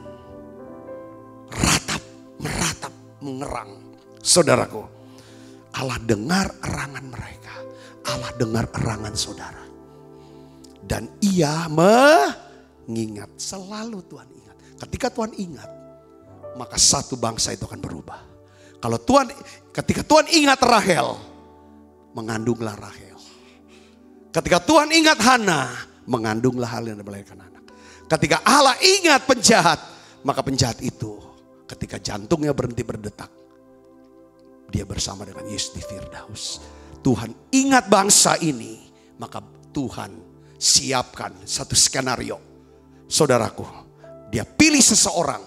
Ratap, meratap, mengerang. Saudaraku, Allah dengar erangan mereka. Allah dengar erangan saudara. Dan ia mengingat. Selalu Tuhan ingat. Ketika Tuhan ingat, maka satu bangsa itu akan berubah. Ketika Tuhan ingat Rahel, mengandunglah Rahel. Ketika Tuhan ingat Hana, mengandunglah Hana dan melahirkan anak. Ketika Allah ingat penjahat, maka penjahat itu ketika jantungnya berhenti berdetak, dia bersama dengan Yesus di Firdaus. Tuhan ingat bangsa ini, maka Tuhan siapkan satu skenario. Saudaraku, dia pilih seseorang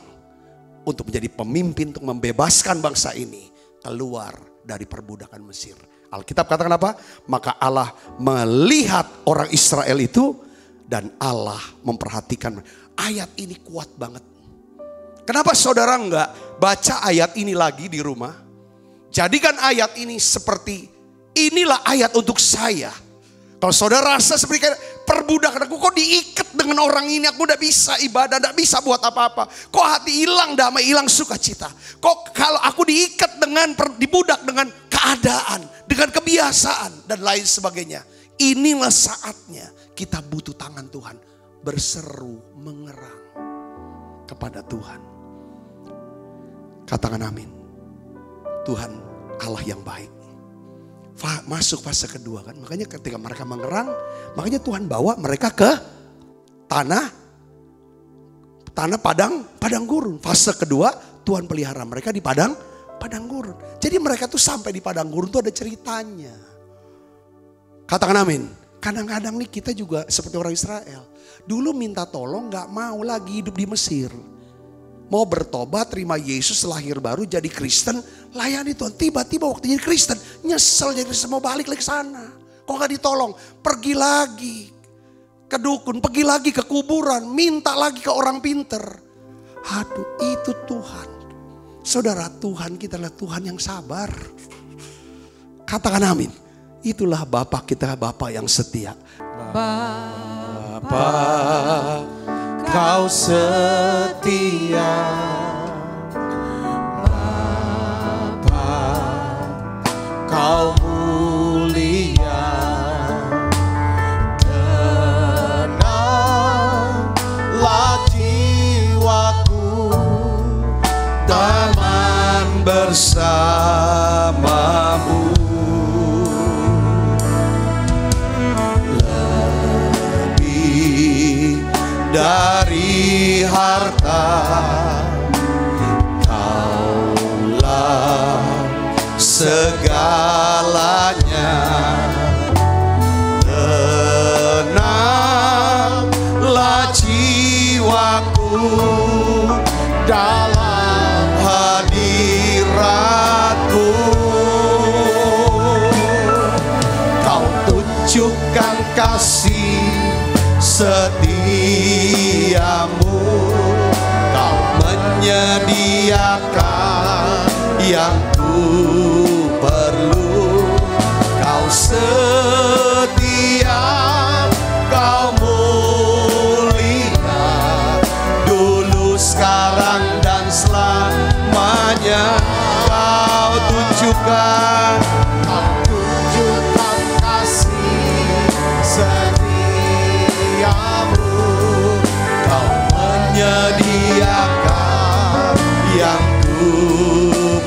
untuk menjadi pemimpin untuk membebaskan bangsa ini keluar dari perbudakan Mesir. Alkitab katakan apa? Maka Allah melihat orang Israel itu dan Allah memperhatikan. Ayat ini kuat banget. Kenapa saudara enggak baca ayat ini lagi di rumah? Jadikan ayat ini seperti inilah ayat untuk saya. Kalau saudara rasa seperti kayak perbudakan, aku kok diikat dengan orang ini, aku tidak bisa ibadah, tidak bisa buat apa-apa. Kok hati hilang damai, hilang sukacita. Kok kalau aku diikat dibudak dengan keadaan, dengan kebiasaan dan lain sebagainya. Inilah saatnya kita butuh tangan Tuhan. Berseru, mengerang kepada Tuhan. Katakan amin. Tuhan Allah yang baik. Masuk fase kedua kan. Makanya ketika mereka mengerang, makanya Tuhan bawa mereka ke tanah padang gurun. Fase kedua Tuhan pelihara mereka di padang gurun. Jadi mereka tuh sampai di padang gurun tuh ada ceritanya. Katakan amin. Kadang-kadang nih kita juga seperti orang Israel. Dulu minta tolong gak mau lagi hidup di Mesir. Mau bertobat, terima Yesus, lahir baru, jadi Kristen, layani Tuhan. Tiba-tiba waktu jadi Kristen, nyesel jadi Kristen, mau balik lagi ke sana. Kok gak ditolong? Pergi lagi ke dukun, pergi lagi ke kuburan, minta lagi ke orang pinter. Aduh, itu Tuhan. Saudara, Tuhan kita adalah Tuhan yang sabar. Katakan amin. Itulah Bapa kita, Bapa yang setia. Bapa, Kau setia, Bapa, Kau mulia, tenanglah jiwaku, teman bersamamu. Lebih dari harta, Kaulah segalanya. Tenanglah jiwaku dalam hadiratmu. Kau tunjukkan kasih setiamu, Kau menyediakan yang ku perlu. Kau setia, Kau mulia, dulu, sekarang, dan selamanya. Kau tunjukkan kasih setiamu, Kau menyediakan yang ku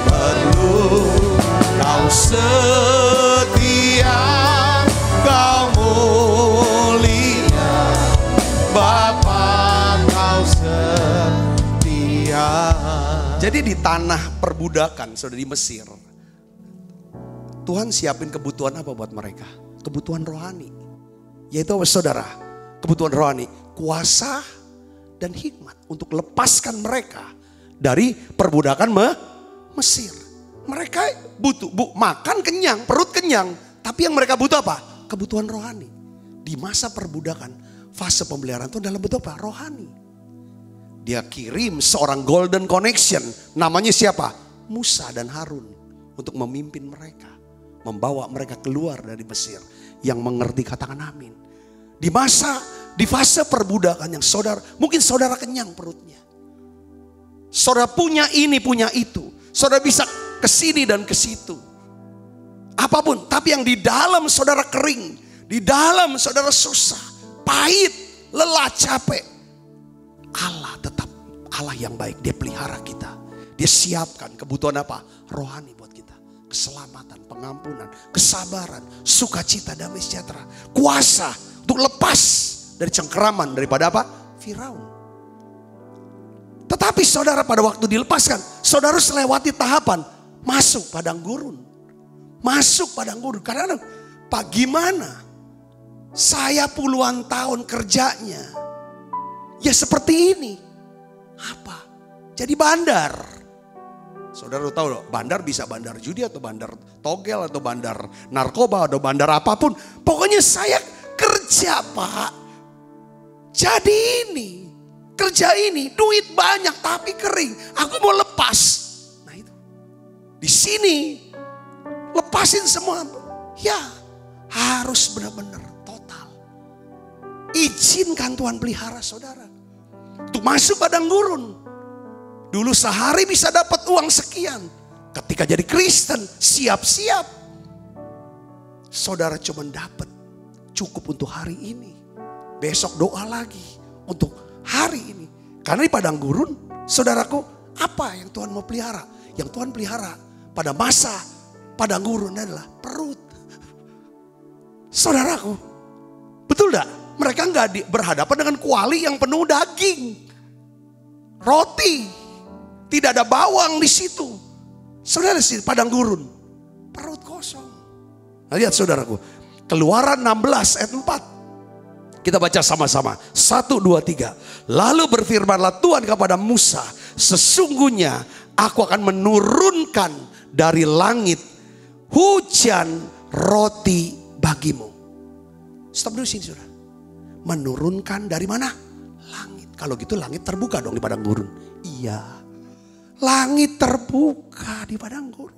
perlu. Kau setia, kau mulia, Bapa kau setia. Jadi di tanah perbudakan, saudara, di Mesir, Tuhan siapin kebutuhan apa buat mereka? Kebutuhan rohani. Yaitu apa, saudara? Kebutuhan rohani, kuasa dan hikmat untuk lepaskan mereka dari perbudakan Mesir. Mereka butuh makan kenyang, perut kenyang, tapi yang mereka butuh apa? Kebutuhan rohani. Di masa perbudakan, fase pemeliharaan itu dalam bentuk apa? Rohani. Dia kirim seorang golden connection, namanya siapa? Musa dan Harun, untuk memimpin mereka, membawa mereka keluar dari Mesir. Yang mengerti katakan amin. Di fase perbudakan yang saudara, mungkin saudara kenyang perutnya. Saudara punya ini, punya itu. Saudara bisa ke sini dan ke situ. Apapun, tapi yang di dalam saudara kering, di dalam saudara susah, pahit, lelah, capek. Allah tetap Allah yang baik, dia pelihara kita. Dia siapkan kebutuhan apa? Rohani buat kita. Keselamatan, pengampunan, kesabaran, sukacita, damai sejahtera, kuasa untuk lepas dari cengkeraman daripada apa? Firaun. Tetapi saudara pada waktu dilepaskan, saudara harus lewati tahapan masuk padang gurun. Masuk padang gurun. Karena Pak, gimana? Saya puluhan tahun kerjanya ya seperti ini. Apa? Jadi bandar. Saudara tahu loh, bandar bisa bandar judi atau bandar togel atau bandar narkoba atau bandar apapun. Pokoknya saya kerja, Pak. Jadi ini, kerja ini, duit banyak tapi kering. Aku mau lepas. Nah itu, di sini lepasin semua. Ya, harus benar-benar total. Izinkan Tuhan pelihara saudara untuk masuk padang gurun. Dulu sehari bisa dapat uang sekian. Ketika jadi Kristen, siap-siap. Saudara cuma dapat cukup untuk hari ini. Besok doa lagi untuk hari ini. Karena di padang gurun, saudaraku, apa yang Tuhan mau pelihara? Yang Tuhan pelihara pada masa padang gurun adalah perut. Saudaraku, betul gak? Mereka nggak berhadapan dengan kuali yang penuh daging. Roti. Tidak ada bawang di situ. Saudara sih padang gurun. Perut kosong. Nah, lihat saudaraku. Keluaran 16 ayat 4. Kita baca sama-sama. 1, 2, 3. Lalu berfirmanlah Tuhan kepada Musa. Sesungguhnya aku akan menurunkan dari langit hujan roti bagimu. Stop dulu sini saudara. Menurunkan dari mana? Langit. Kalau gitu langit terbuka dong di padang gurun. Iya. Langit terbuka di padang gurun.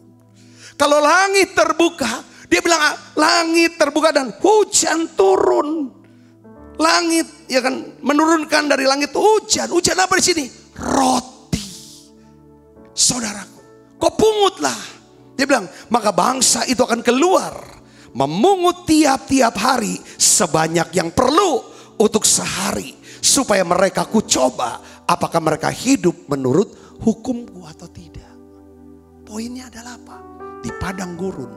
Kalau langit terbuka, dia bilang langit terbuka dan hujan turun. Langit ya kan menurunkan dari langit hujan. Hujan apa di sini? Roti. Saudaraku, kau pungutlah. Dia bilang, maka bangsa itu akan keluar memungut tiap-tiap hari sebanyak yang perlu untuk sehari, supaya mereka ku coba apakah mereka hidup menurut hukumku atau tidak. Poinnya adalah apa? Di padang gurun.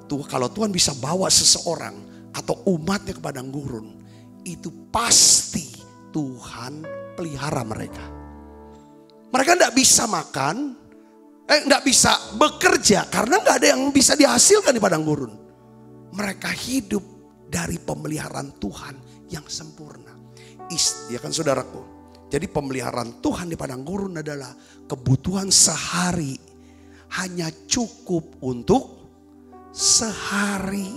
Tuh, kalau Tuhan bisa bawa seseorang atau umatnya ke padang gurun, itu pasti Tuhan pelihara mereka. Mereka tidak bisa makan, tidak bisa bekerja karena nggak ada yang bisa dihasilkan di padang gurun. Mereka hidup dari pemeliharaan Tuhan yang sempurna. Ya kan saudaraku. Jadi pemeliharaan Tuhan di padang gurun adalah kebutuhan sehari hanya cukup untuk sehari.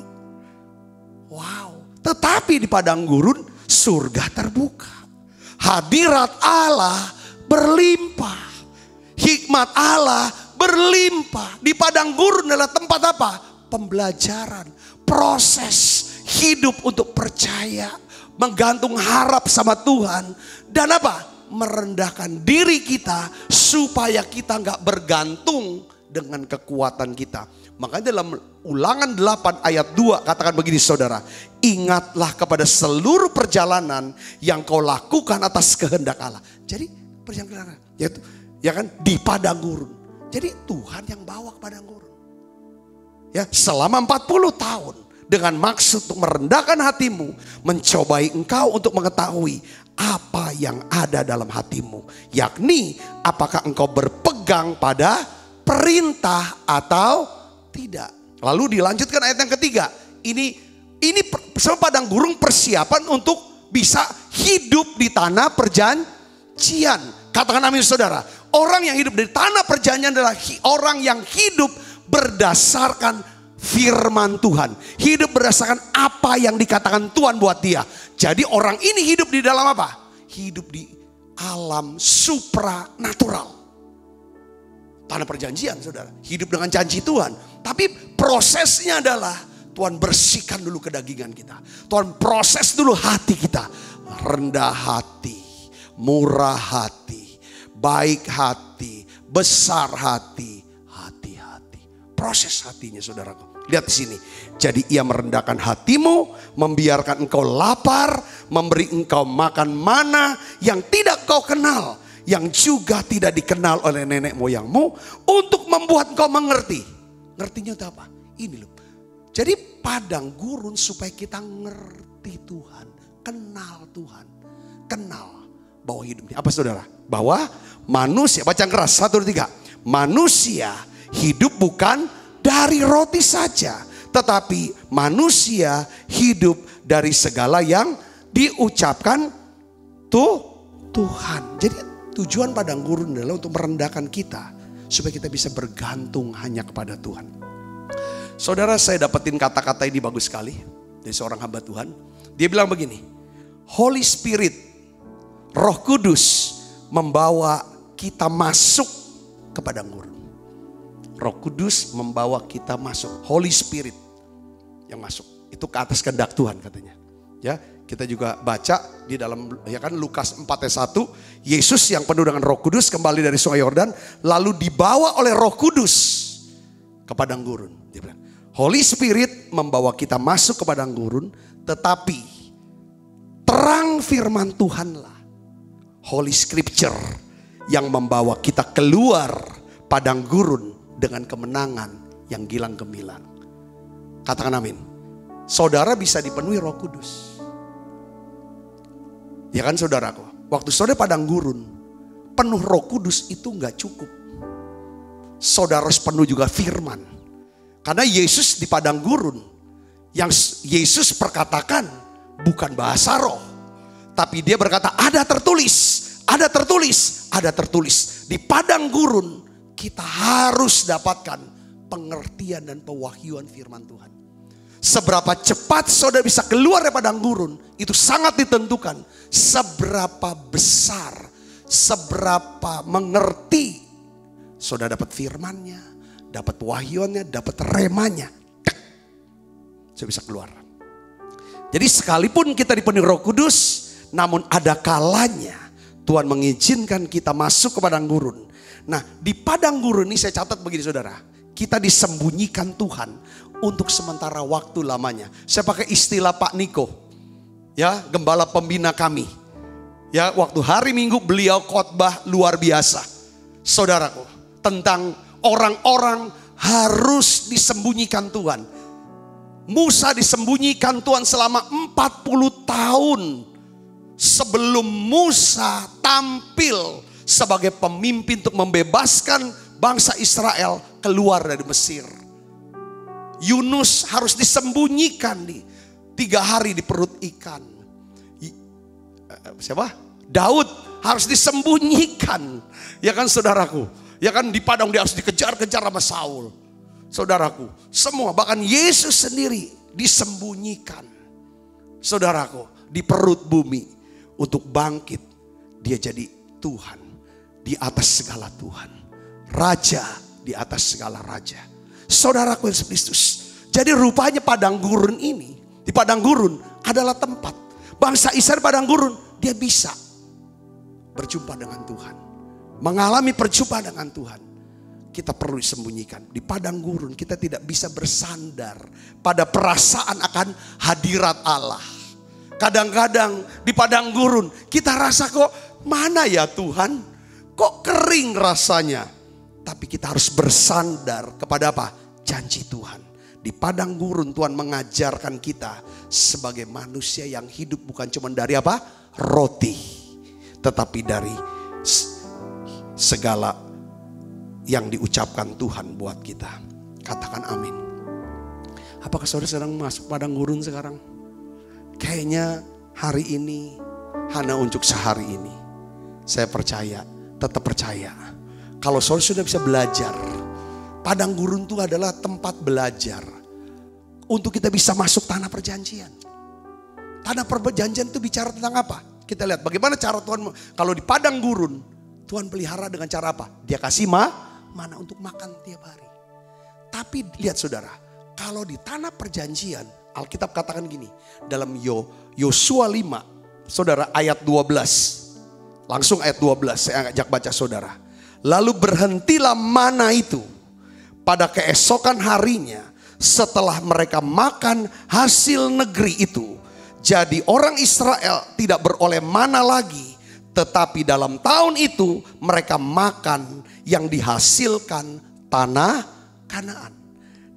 Wow. Tetapi di padang gurun surga terbuka. Hadirat Allah berlimpah. Hikmat Allah berlimpah. Di padang gurun adalah tempat apa? Pembelajaran. Proses hidup untuk percaya. Menggantung harap sama Tuhan. Dan apa? Merendahkan diri kita supaya kita nggak bergantung dengan kekuatan kita. Makanya dalam Ulangan 8 ayat 2 katakan begini saudara. Ingatlah kepada seluruh perjalanan yang kau lakukan atas kehendak Allah. Jadi perjalanan yaitu Ya kan? Di padang gurun. Jadi Tuhan yang bawa ke padang gurun. Ya, selama 40 tahun. Dengan maksud untuk merendahkan hatimu. Mencobai engkau untuk mengetahui apa yang ada dalam hatimu. Yakni apakah engkau berpegang pada perintah atau tidak. Lalu dilanjutkan ayat yang ketiga. Ini padang gurun persiapan untuk bisa hidup di tanah perjanjian. Katakan amin saudara. Orang yang hidup di tanah perjanjian adalah orang yang hidup berdasarkan firman Tuhan. Hidup berdasarkan apa yang dikatakan Tuhan buat dia. Jadi orang ini hidup di dalam apa? Hidup di alam supranatural. Tanah perjanjian saudara. Hidup dengan janji Tuhan. Tapi prosesnya adalah Tuhan bersihkan dulu kedagingan kita. Tuhan proses dulu hati kita. Rendah hati, murah hati, baik hati, besar hati, hati-hati. Proses hatinya saudaraku. Lihat di sini. Jadi ia merendahkan hatimu, membiarkan engkau lapar, memberi engkau makan mana yang tidak kau kenal, yang juga tidak dikenal oleh nenek moyangmu, untuk membuat engkau mengerti. Ngertinya itu apa? Ini loh. Jadi padang gurun supaya kita ngerti Tuhan, kenal Tuhan, kenal bahwa hidup ini apa saudara? Bahwa manusia, baca keras 1, 2, 3. Manusia hidup bukan dari roti saja, tetapi manusia hidup dari segala yang diucapkan Tuhan. Jadi tujuan padang gurun adalah untuk merendahkan kita supaya kita bisa bergantung hanya kepada Tuhan. Saudara, saya dapetin kata-kata ini bagus sekali dari seorang hamba Tuhan. Dia bilang begini, Holy Spirit, Roh Kudus membawa kita masuk ke padang gurun. Roh Kudus membawa kita masuk. Holy Spirit yang masuk. Itu ke atas kehendak Tuhan katanya. Ya, kita juga baca di dalam ya kan Lukas 4:1, Yesus yang penuh dengan Roh Kudus kembali dari Sungai Yordan lalu dibawa oleh Roh Kudus ke padang gurun. Dia bilang, Holy Spirit membawa kita masuk ke padang gurun, tetapi terang firman Tuhanlah, Holy Scripture, yang membawa kita keluar padang gurun dengan kemenangan yang gilang gemilang. Katakan amin. Saudara bisa dipenuhi Roh Kudus. Ya kan saudaraku, waktu saudara padang gurun, penuh Roh Kudus itu gak cukup. Saudara harus penuh juga firman. Karena Yesus di padang gurun, yang Yesus perkatakan bukan bahasa roh, tapi dia berkata ada tertulis, ada tertulis, ada tertulis. Di padang gurun kita harus dapatkan pengertian dan pewahyuan firman Tuhan. Seberapa cepat saudara bisa keluar dari padang gurun, itu sangat ditentukan seberapa besar, seberapa mengerti saudara dapat firmannya, dapat wahyuannya, dapat remanya. Saya bisa keluar. Jadi sekalipun kita dipenuhi Roh Kudus, namun ada kalanya Tuhan mengizinkan kita masuk ke padang gurun. Nah, di padang gurun ini saya catat begini saudara. Kita disembunyikan Tuhan untuk sementara waktu lamanya. Saya pakai istilah Pak Niko, ya, gembala pembina kami. Ya, waktu hari Minggu beliau khotbah luar biasa, saudaraku, tentang orang-orang harus disembunyikan Tuhan. Musa disembunyikan Tuhan selama 40 tahun sebelum Musa tampil sebagai pemimpin untuk membebaskan bangsa Israel keluar dari Mesir. Yunus harus disembunyikan di 3 hari di perut ikan. Siapa? Daud harus disembunyikan. Ya kan saudaraku? Ya kan di padang dia harus dikejar-kejar sama Saul. Saudaraku, semua bahkan Yesus sendiri disembunyikan. Saudaraku, di perut bumi untuk bangkit. Dia jadi Tuhan di atas segala Tuhan. Raja di atas segala raja. Saudaraku Yesus Kristus. Jadi rupanya padang gurun ini, di padang gurun adalah tempat bangsa Israel padang gurun, dia bisa berjumpa dengan Tuhan. Mengalami perjumpaan dengan Tuhan. Kita perlu disembunyikan. Di padang gurun kita tidak bisa bersandar pada perasaan akan hadirat Allah. Kadang-kadang di padang gurun kita rasa kok mana ya Tuhan? kok kering rasanya. Tapi kita harus bersandar kepada apa? Janji Tuhan. Di padang gurun Tuhan mengajarkan kita sebagai manusia yang hidup bukan cuma dari apa? Roti. Tetapi dari segala yang diucapkan Tuhan buat kita. Katakan amin. Apakah saudara sedang masuk padang gurun sekarang? Kayaknya hari ini hanya untuk sehari ini. Saya percaya, tetap percaya. Kalau saudara sudah bisa belajar, padang gurun itu adalah tempat belajar untuk kita bisa masuk tanah perjanjian. Tanah perjanjian itu bicara tentang apa? Kita lihat bagaimana cara Tuhan. Kalau di padang gurun, Tuhan pelihara dengan cara apa? Dia kasih mana untuk makan tiap hari. Tapi lihat saudara, kalau di tanah perjanjian, Alkitab katakan gini, dalam Yosua 5, saudara, ayat 12. Langsung ayat 12, saya ajak baca saudara. Lalu berhentilah mana itu pada keesokan harinya setelah mereka makan hasil negeri itu. Jadi orang Israel tidak beroleh mana lagi, tetapi dalam tahun itu mereka makan yang dihasilkan tanah Kanaan.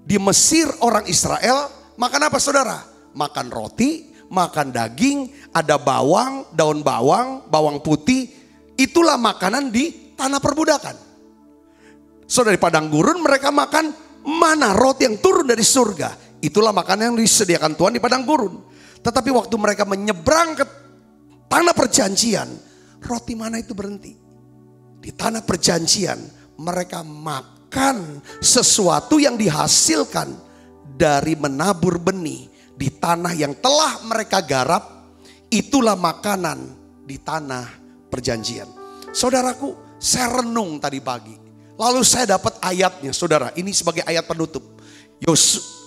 Di Mesir orang Israel makan apa saudara? Makan roti, makan daging, ada bawang, daun bawang, bawang putih. Itulah makanan di tanah perbudakan. Saudara, di padang gurun mereka makan mana, roti yang turun dari surga. Itulah makanan yang disediakan Tuhan di padang gurun. Tetapi waktu mereka menyeberang ke tanah perjanjian, roti mana itu berhenti. Di tanah perjanjian mereka makan sesuatu yang dihasilkan dari menabur benih di tanah yang telah mereka garap. Itulah makanan di tanah perjanjian. Saudaraku, saya renung tadi pagi. Lalu saya dapat ayatnya, saudara. Ini sebagai ayat penutup.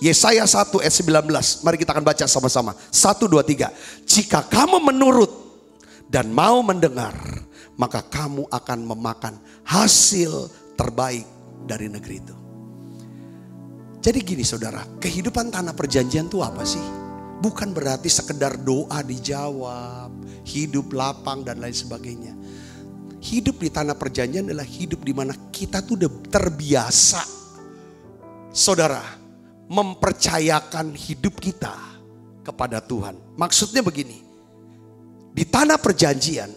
Yesaya 1 ayat 19. Mari kita akan baca sama-sama. 1, 2, 3. Jika kamu menurut dan mau mendengar, maka kamu akan memakan hasil terbaik dari negeri itu. Jadi gini saudara, kehidupan tanah perjanjian itu apa sih? Bukan berarti sekedar doa dijawab, hidup lapang dan lain sebagainya. Hidup di tanah perjanjian adalah hidup di mana kita tuh udah terbiasa, saudara, mempercayakan hidup kita kepada Tuhan. Maksudnya begini, di tanah perjanjian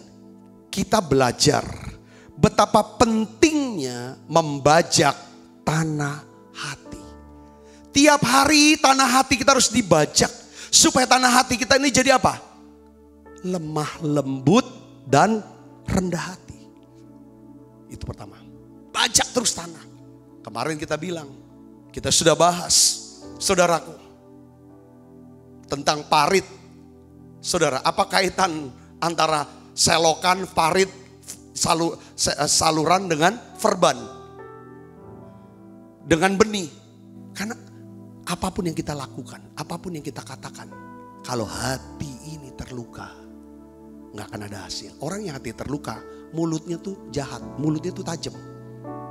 kita belajar betapa pentingnya membajak tanah hati. Tiap hari tanah hati kita harus dibajak supaya tanah hati kita ini jadi apa? Lemah lembut dan rendah hati. Itu pertama. Bajak terus tanah. Kemarin kita bilang, kita sudah bahas, saudaraku, tentang parit. Saudara, apa kaitan antara selokan, parit, saluran dengan verban? Dengan benih. Karena apapun yang kita lakukan, apapun yang kita katakan, kalau hati ini terluka, nggak akan ada hasil. Orang yang hati terluka, mulutnya tuh jahat, mulutnya tuh tajam.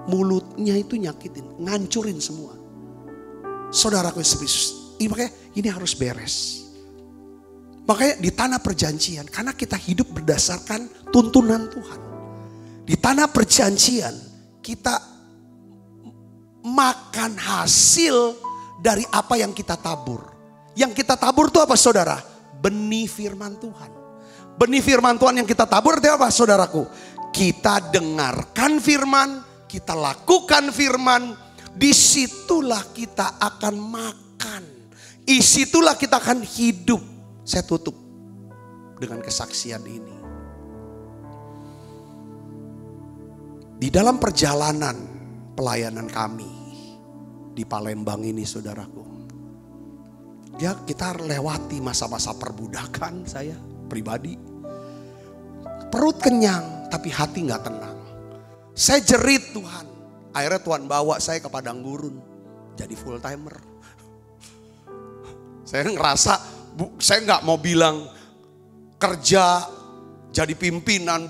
Mulutnya itu nyakitin, ngancurin semua. Saudaraku Yesus, makanya ini harus beres. Makanya di tanah perjanjian, karena kita hidup berdasarkan tuntunan Tuhan. Di tanah perjanjian, kita makan hasil dari apa yang kita tabur. Yang kita tabur itu apa saudara? Benih firman Tuhan. Benih firman Tuhan yang kita tabur itu apa saudaraku? Kita dengarkan firman, kita lakukan firman, disitulah kita akan makan. Disitulah kita akan hidup. Saya tutup dengan kesaksian ini. Di dalam perjalanan pelayanan kami di Palembang ini saudaraku, ya kita lewati masa-masa perbudakan saya pribadi. Perut kenyang tapi hati gak tenang. Saya jerit Tuhan. Akhirnya Tuhan bawa saya ke padang gurun. Jadi full timer. Saya ngerasa, saya gak mau bilang kerja jadi pimpinan,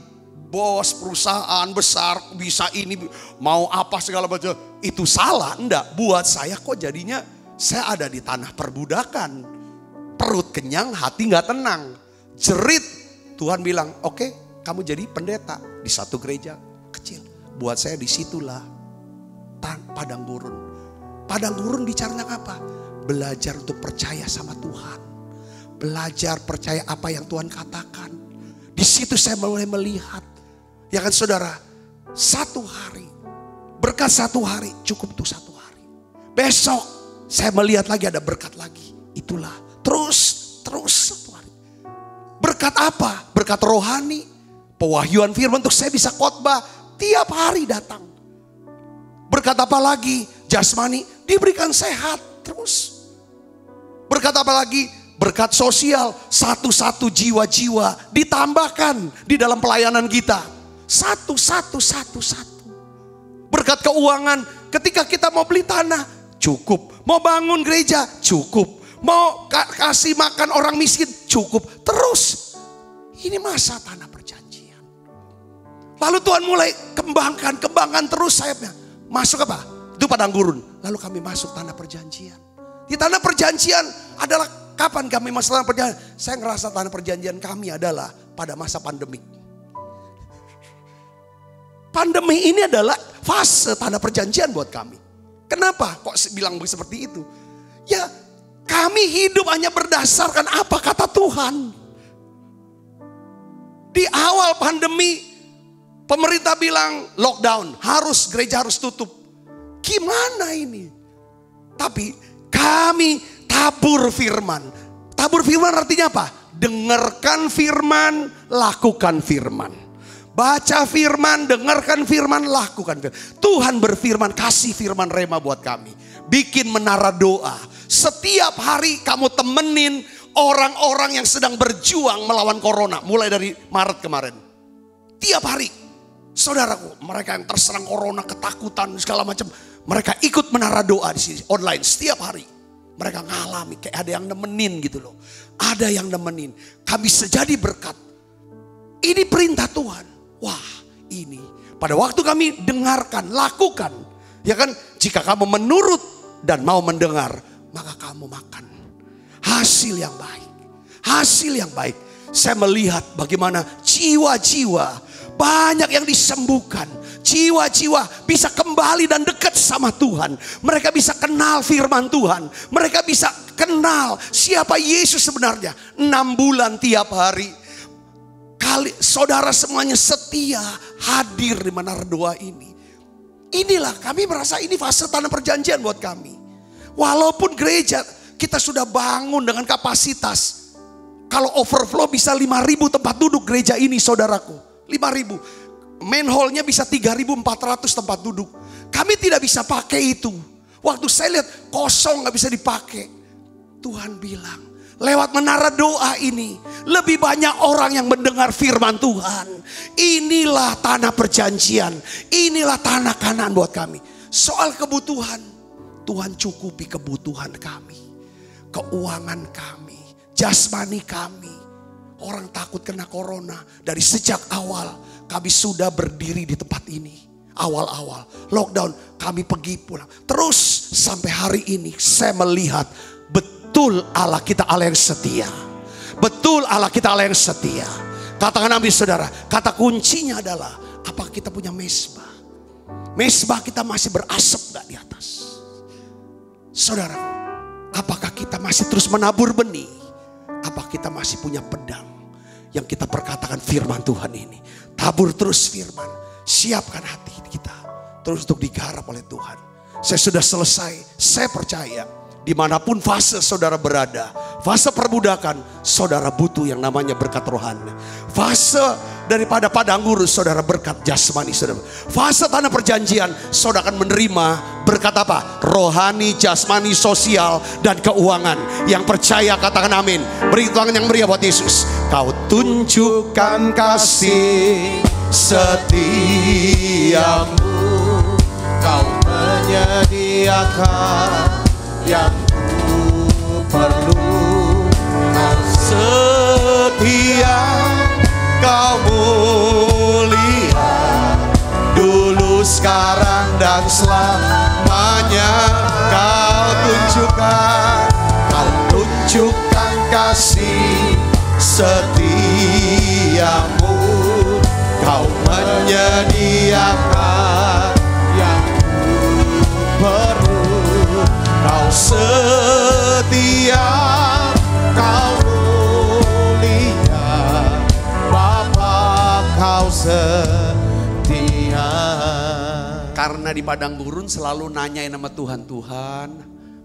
bos perusahaan besar, bisa ini, mau apa segala macam. Itu salah, enggak. Buat saya kok jadinya saya ada di tanah perbudakan. Perut kenyang, hati gak tenang. Jerit, Tuhan bilang, oke, kamu jadi pendeta di satu gereja kecil. Buat saya disitulah padang gurun. Padang gurun bicaranya apa? Belajar untuk percaya sama Tuhan. Belajar percaya apa yang Tuhan katakan. Di situ saya mulai melihat. Ya kan saudara, satu hari, berkat satu hari cukup untuk satu hari. Besok saya melihat lagi ada berkat lagi. Itulah terus satu hari. Berkat apa? Berkat rohani, pewahyuan firman untuk saya bisa khotbah tiap hari datang. Berkat apa lagi? Jasmani, diberikan sehat terus. Berkat apa lagi? Berkat sosial, satu-satu jiwa-jiwa ditambahkan di dalam pelayanan kita. Satu. Berkat keuangan, ketika kita mau beli tanah, cukup. Mau bangun gereja, cukup. Mau kasih makan orang miskin, cukup. Terus, ini masa tanah perjanjian. Lalu Tuhan mulai kembangkan terus sayapnya. Masuk apa? Itu padang gurun. Lalu kami masuk tanah perjanjian. Di tanah perjanjian adalah kapan kami masuk tanah perjanjian? Saya ngerasa tanah perjanjian kami adalah pada masa pandemi. Pandemi ini adalah fase tanah perjanjian buat kami. Kenapa kok bilang seperti itu? Ya kami hidup hanya berdasarkan apa kata Tuhan. Di awal pandemi pemerintah bilang lockdown, gereja harus tutup. Gimana ini? Tapi kami tabur firman. Tabur firman artinya apa? Dengarkan firman, lakukan firman. Baca firman, dengarkan firman, lakukan firman. Tuhan berfirman, kasih firman rema buat kami. Bikin menara doa. Setiap hari kamu temenin orang-orang yang sedang berjuang melawan corona. Mulai dari Maret kemarin. Tiap hari. Saudaraku, mereka yang terserang corona, ketakutan, segala macam. Mereka ikut menara doa di sini, online setiap hari. Mereka ngalami, kayak ada yang nemenin gitu loh. Ada yang nemenin. Kami sejadi berkat. Ini perintah Tuhan. Wah, ini. Pada waktu kami dengarkan, lakukan. Ya kan, jika kamu menurut dan mau mendengar, maka kamu makan. Hasil yang baik. Hasil yang baik. Saya melihat bagaimana jiwa-jiwa banyak yang disembuhkan. Jiwa-jiwa bisa kembali dan dekat sama Tuhan. Mereka bisa kenal firman Tuhan. Mereka bisa kenal siapa Yesus sebenarnya. 6 bulan tiap hari. Saudara semuanya setia hadir di menara doa ini. Inilah kami merasa ini fase tanah perjanjian buat kami. Walaupun gereja kita sudah bangun dengan kapasitas. Kalau overflow bisa 5.000 tempat duduk gereja ini saudaraku. 5.000. Main hall-nya bisa 3.400 tempat duduk. Kami tidak bisa pakai itu. Waktu saya lihat kosong gak bisa dipakai. Tuhan bilang, lewat menara doa ini, lebih banyak orang yang mendengar firman Tuhan. Inilah tanah perjanjian. Inilah tanah Kanaan buat kami. Soal kebutuhan, Tuhan cukupi kebutuhan kami. Keuangan kami, jasmani kami. Orang takut kena corona. Dari sejak awal kami sudah berdiri di tempat ini. Awal-awal lockdown kami pergi pulang. Terus sampai hari ini saya melihat betul Allah kita Allah yang setia. Betul Allah kita Allah yang setia. Katakan amin saudara. Kata kuncinya adalah apakah kita punya mezbah. Mezbah kita masih berasap gak di atas. Saudara, apakah kita masih terus menabur benih? Apa kita masih punya pedang yang kita perkatakan firman Tuhan ini? Tabur terus firman. Siapkan hati kita terus untuk digarap oleh Tuhan. Saya sudah selesai. Saya percaya dimanapun fase saudara berada, fase perbudakan, saudara butuh yang namanya berkat rohani. Fase daripada padang gurun, saudara berkat jasmani. Saudara. Fase tanah perjanjian, saudara akan menerima berkat apa? Rohani, jasmani, sosial, dan keuangan. Yang percaya katakan amin. Beri tangan yang meriah buat Yesus. Kau tunjukkan kasih setiamu, kau menyediakan yang ku perlu. Kau setia, kau mulia, dulu, sekarang, dan selamanya. Kau tunjukkan kasih setiamu, Kau menyediakan yang perlu. Kau setia, Kau mulia, Bapa Kau setia. Karena di padang gurun selalu nanyain sama Tuhan, Tuhan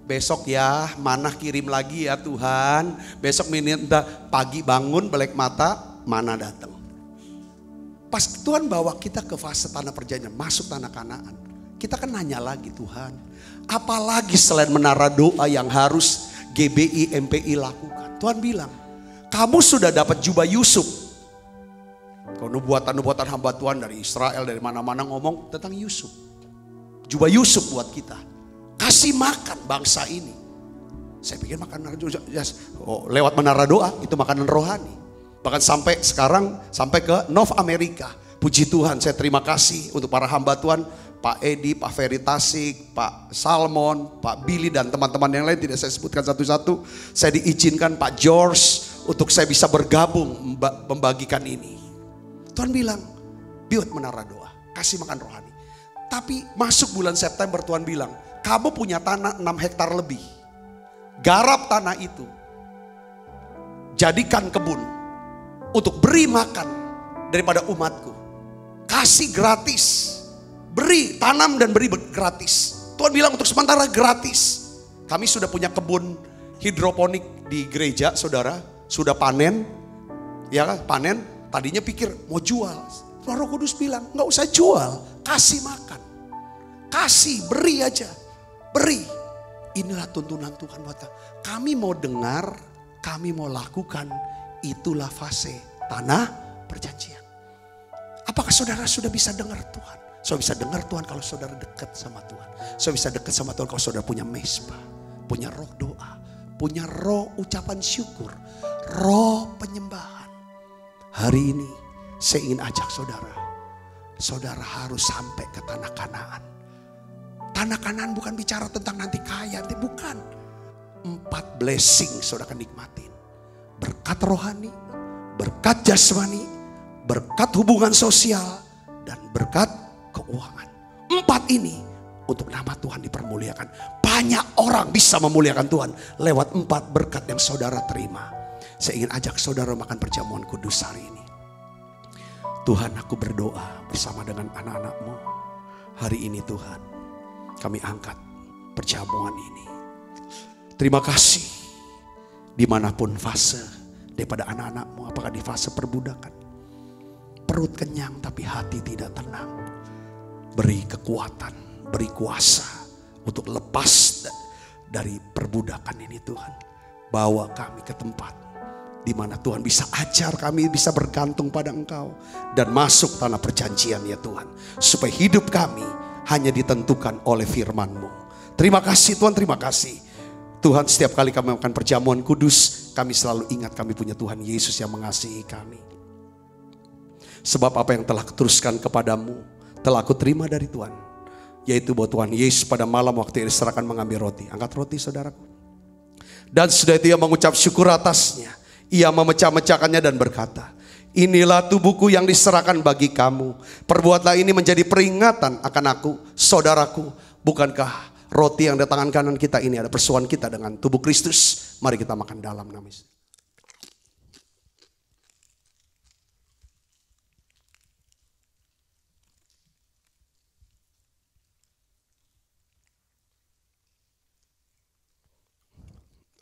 besok ya manah kirim lagi ya Tuhan. Besok minta pagi bangun belek mata mana datang. Pas Tuhan bawa kita ke fase tanah perjanjian, masuk tanah Kanaan, kita kan nanya lagi, Tuhan apalagi selain menara doa yang harus GBI MPI lakukan. Tuhan bilang, kamu sudah dapat jubah Yusuf. Kalau nubuatan-nubuatan hamba Tuhan dari Israel, dari mana-mana ngomong tentang Yusuf. Jubah Yusuf buat kita. Kasih makan bangsa ini. Saya pikir makanan lewat menara doa itu makanan rohani. Bahkan sampai sekarang sampai ke North America. Puji Tuhan, saya terima kasih untuk para hamba Tuhan, Pak Edi, Pak Ferry Tasik, Pak Salmon, Pak Billy dan teman-teman yang lain tidak saya sebutkan satu-satu. Saya diizinkan Pak George untuk saya bisa bergabung membagikan ini. Tuhan bilang, build menara doa, kasih makan rohani. Tapi masuk bulan September Tuhan bilang, kamu punya tanah 6 hektar lebih. Garap tanah itu. Jadikan kebun. Untuk beri makan daripada umatku. Kasih gratis. Beri, tanam dan beri gratis. Tuhan bilang untuk sementara gratis. Kami sudah punya kebun hidroponik di gereja, saudara. Sudah panen. Ya kan, panen. Tadinya pikir mau jual. Roh Kudus bilang, gak usah jual. Kasih makan. Kasih, beri aja. Beri. Inilah tuntunan Tuhan buat kami mau dengar, kami mau lakukan. Itulah fase tanah perjanjian. Apakah saudara sudah bisa dengar Tuhan? Saudara bisa dengar Tuhan kalau saudara dekat sama Tuhan. Saudara bisa dekat sama Tuhan kalau saudara punya mesbah, punya roh doa, punya roh ucapan syukur, roh penyembahan. Hari ini saya ingin ajak saudara, saudara harus sampai ke tanah Kanaan. Tanah Kanaan bukan bicara tentang nanti kaya, nanti bukan. 4 blessing saudara akan nikmatin. Berkat rohani, berkat jasmani, berkat hubungan sosial, dan berkat keuangan. 4 ini untuk nama Tuhan dipermuliakan. Banyak orang bisa memuliakan Tuhan lewat 4 berkat yang saudara terima. Saya ingin ajak saudara makan perjamuan kudus hari ini. Tuhan, aku berdoa bersama dengan anak-anak-Mu. Hari ini Tuhan, kami angkat perjamuan ini. Terima kasih. Dimanapun fase daripada anak-anak-Mu, apakah di fase perbudakan, perut kenyang tapi hati tidak tenang, beri kekuatan, beri kuasa untuk lepas dari perbudakan ini Tuhan. Bawa kami ke tempat di mana Tuhan bisa ajar kami, bisa bergantung pada Engkau dan masuk tanah perjanjian ya Tuhan, supaya hidup kami hanya ditentukan oleh firman-Mu. Terima kasih Tuhan, terima kasih Tuhan. Setiap kali kami makan perjamuan kudus, kami selalu ingat kami punya Tuhan Yesus yang mengasihi kami. Sebab apa yang telah kuteruskan kepadamu telah aku terima dari Tuhan, yaitu bahwa Tuhan Yesus pada malam waktu diserahkan mengambil roti. Angkat roti saudaraku. Dan sudah itu ia mengucap syukur atasnya. Ia memecah-mecahkannya dan berkata, inilah tubuhku yang diserahkan bagi kamu. Perbuatlah ini menjadi peringatan akan aku, saudaraku. Bukankah roti yang di tangan kanan kita ini ada persoalan kita dengan tubuh Kristus? Mari kita makan dalam nama Yesus.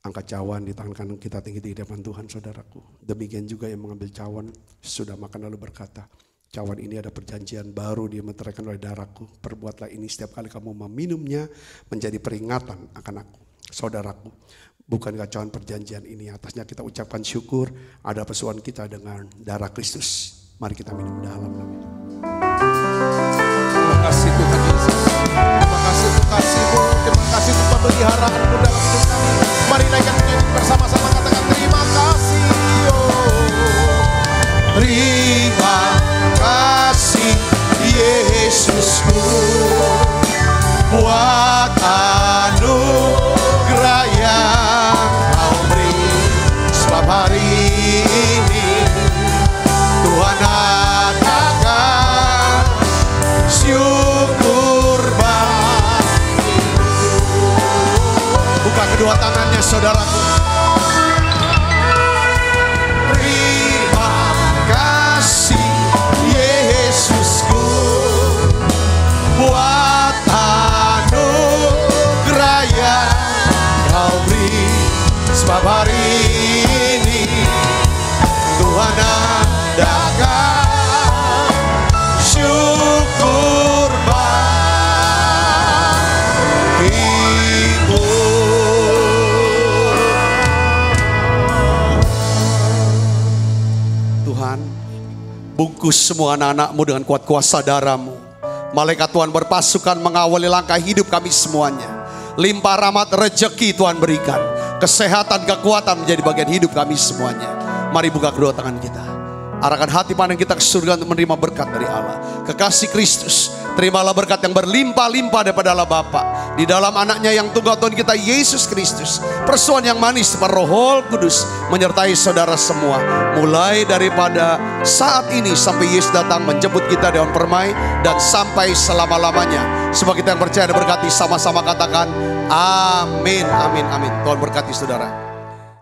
Angkat cawan di tangan kanan kita tinggi di hadapan Tuhan saudaraku. Demikian juga yang mengambil cawan sudah makan lalu berkata, cawan ini ada perjanjian baru dia meteraikan oleh darahku. Perbuatlah ini setiap kali kamu meminumnya menjadi peringatan akan aku, saudaraku. Bukankah cawan perjanjian ini atasnya kita ucapkan syukur, ada persoalan kita dengan darah Kristus. Mari kita minum dalam namanya. Terima kasih Tuhan Yesus. Terima kasih untuk kasih-Mu. Terima kasih untuk pemeliharaanmu dalam hidup kami. Mari naikkan nyanyi bersama-sama, katakan terima kasih. Terima kasih Yesusku buat anugerah yang Kau beri. Sebab hari ini Tuhan adakan kedua tangannya saudaraku. Terima kasih Yesusku buat anugerah yang Kau beri. Sebab hari ini Tuhan adakan syukur bagimu. Tuhan, bungkus semua anak-anak-Mu dengan kuat kuasa darah-Mu. Malaikat Tuhan berpasukan mengawali langkah hidup kami semuanya. Limpah rahmat rejeki Tuhan berikan. Kesehatan, kekuatan menjadi bagian hidup kami semuanya. Mari buka kedua tangan kita. Arahkan hati pandang kita ke surga untuk menerima berkat dari Allah. Kekasih Kristus, terimalah berkat yang berlimpah-limpah daripada Allah Bapa. Di dalam anaknya yang tunggal Tuhan kita Yesus Kristus. Persoalan yang manis Roh Kudus menyertai saudara semua. Mulai daripada saat ini sampai Yesus datang menjemput kita dengan permai. Dan sampai selama-lamanya. Semua kita yang percaya dan berkati sama-sama katakan amin, amin, amin. Tuhan berkati saudara.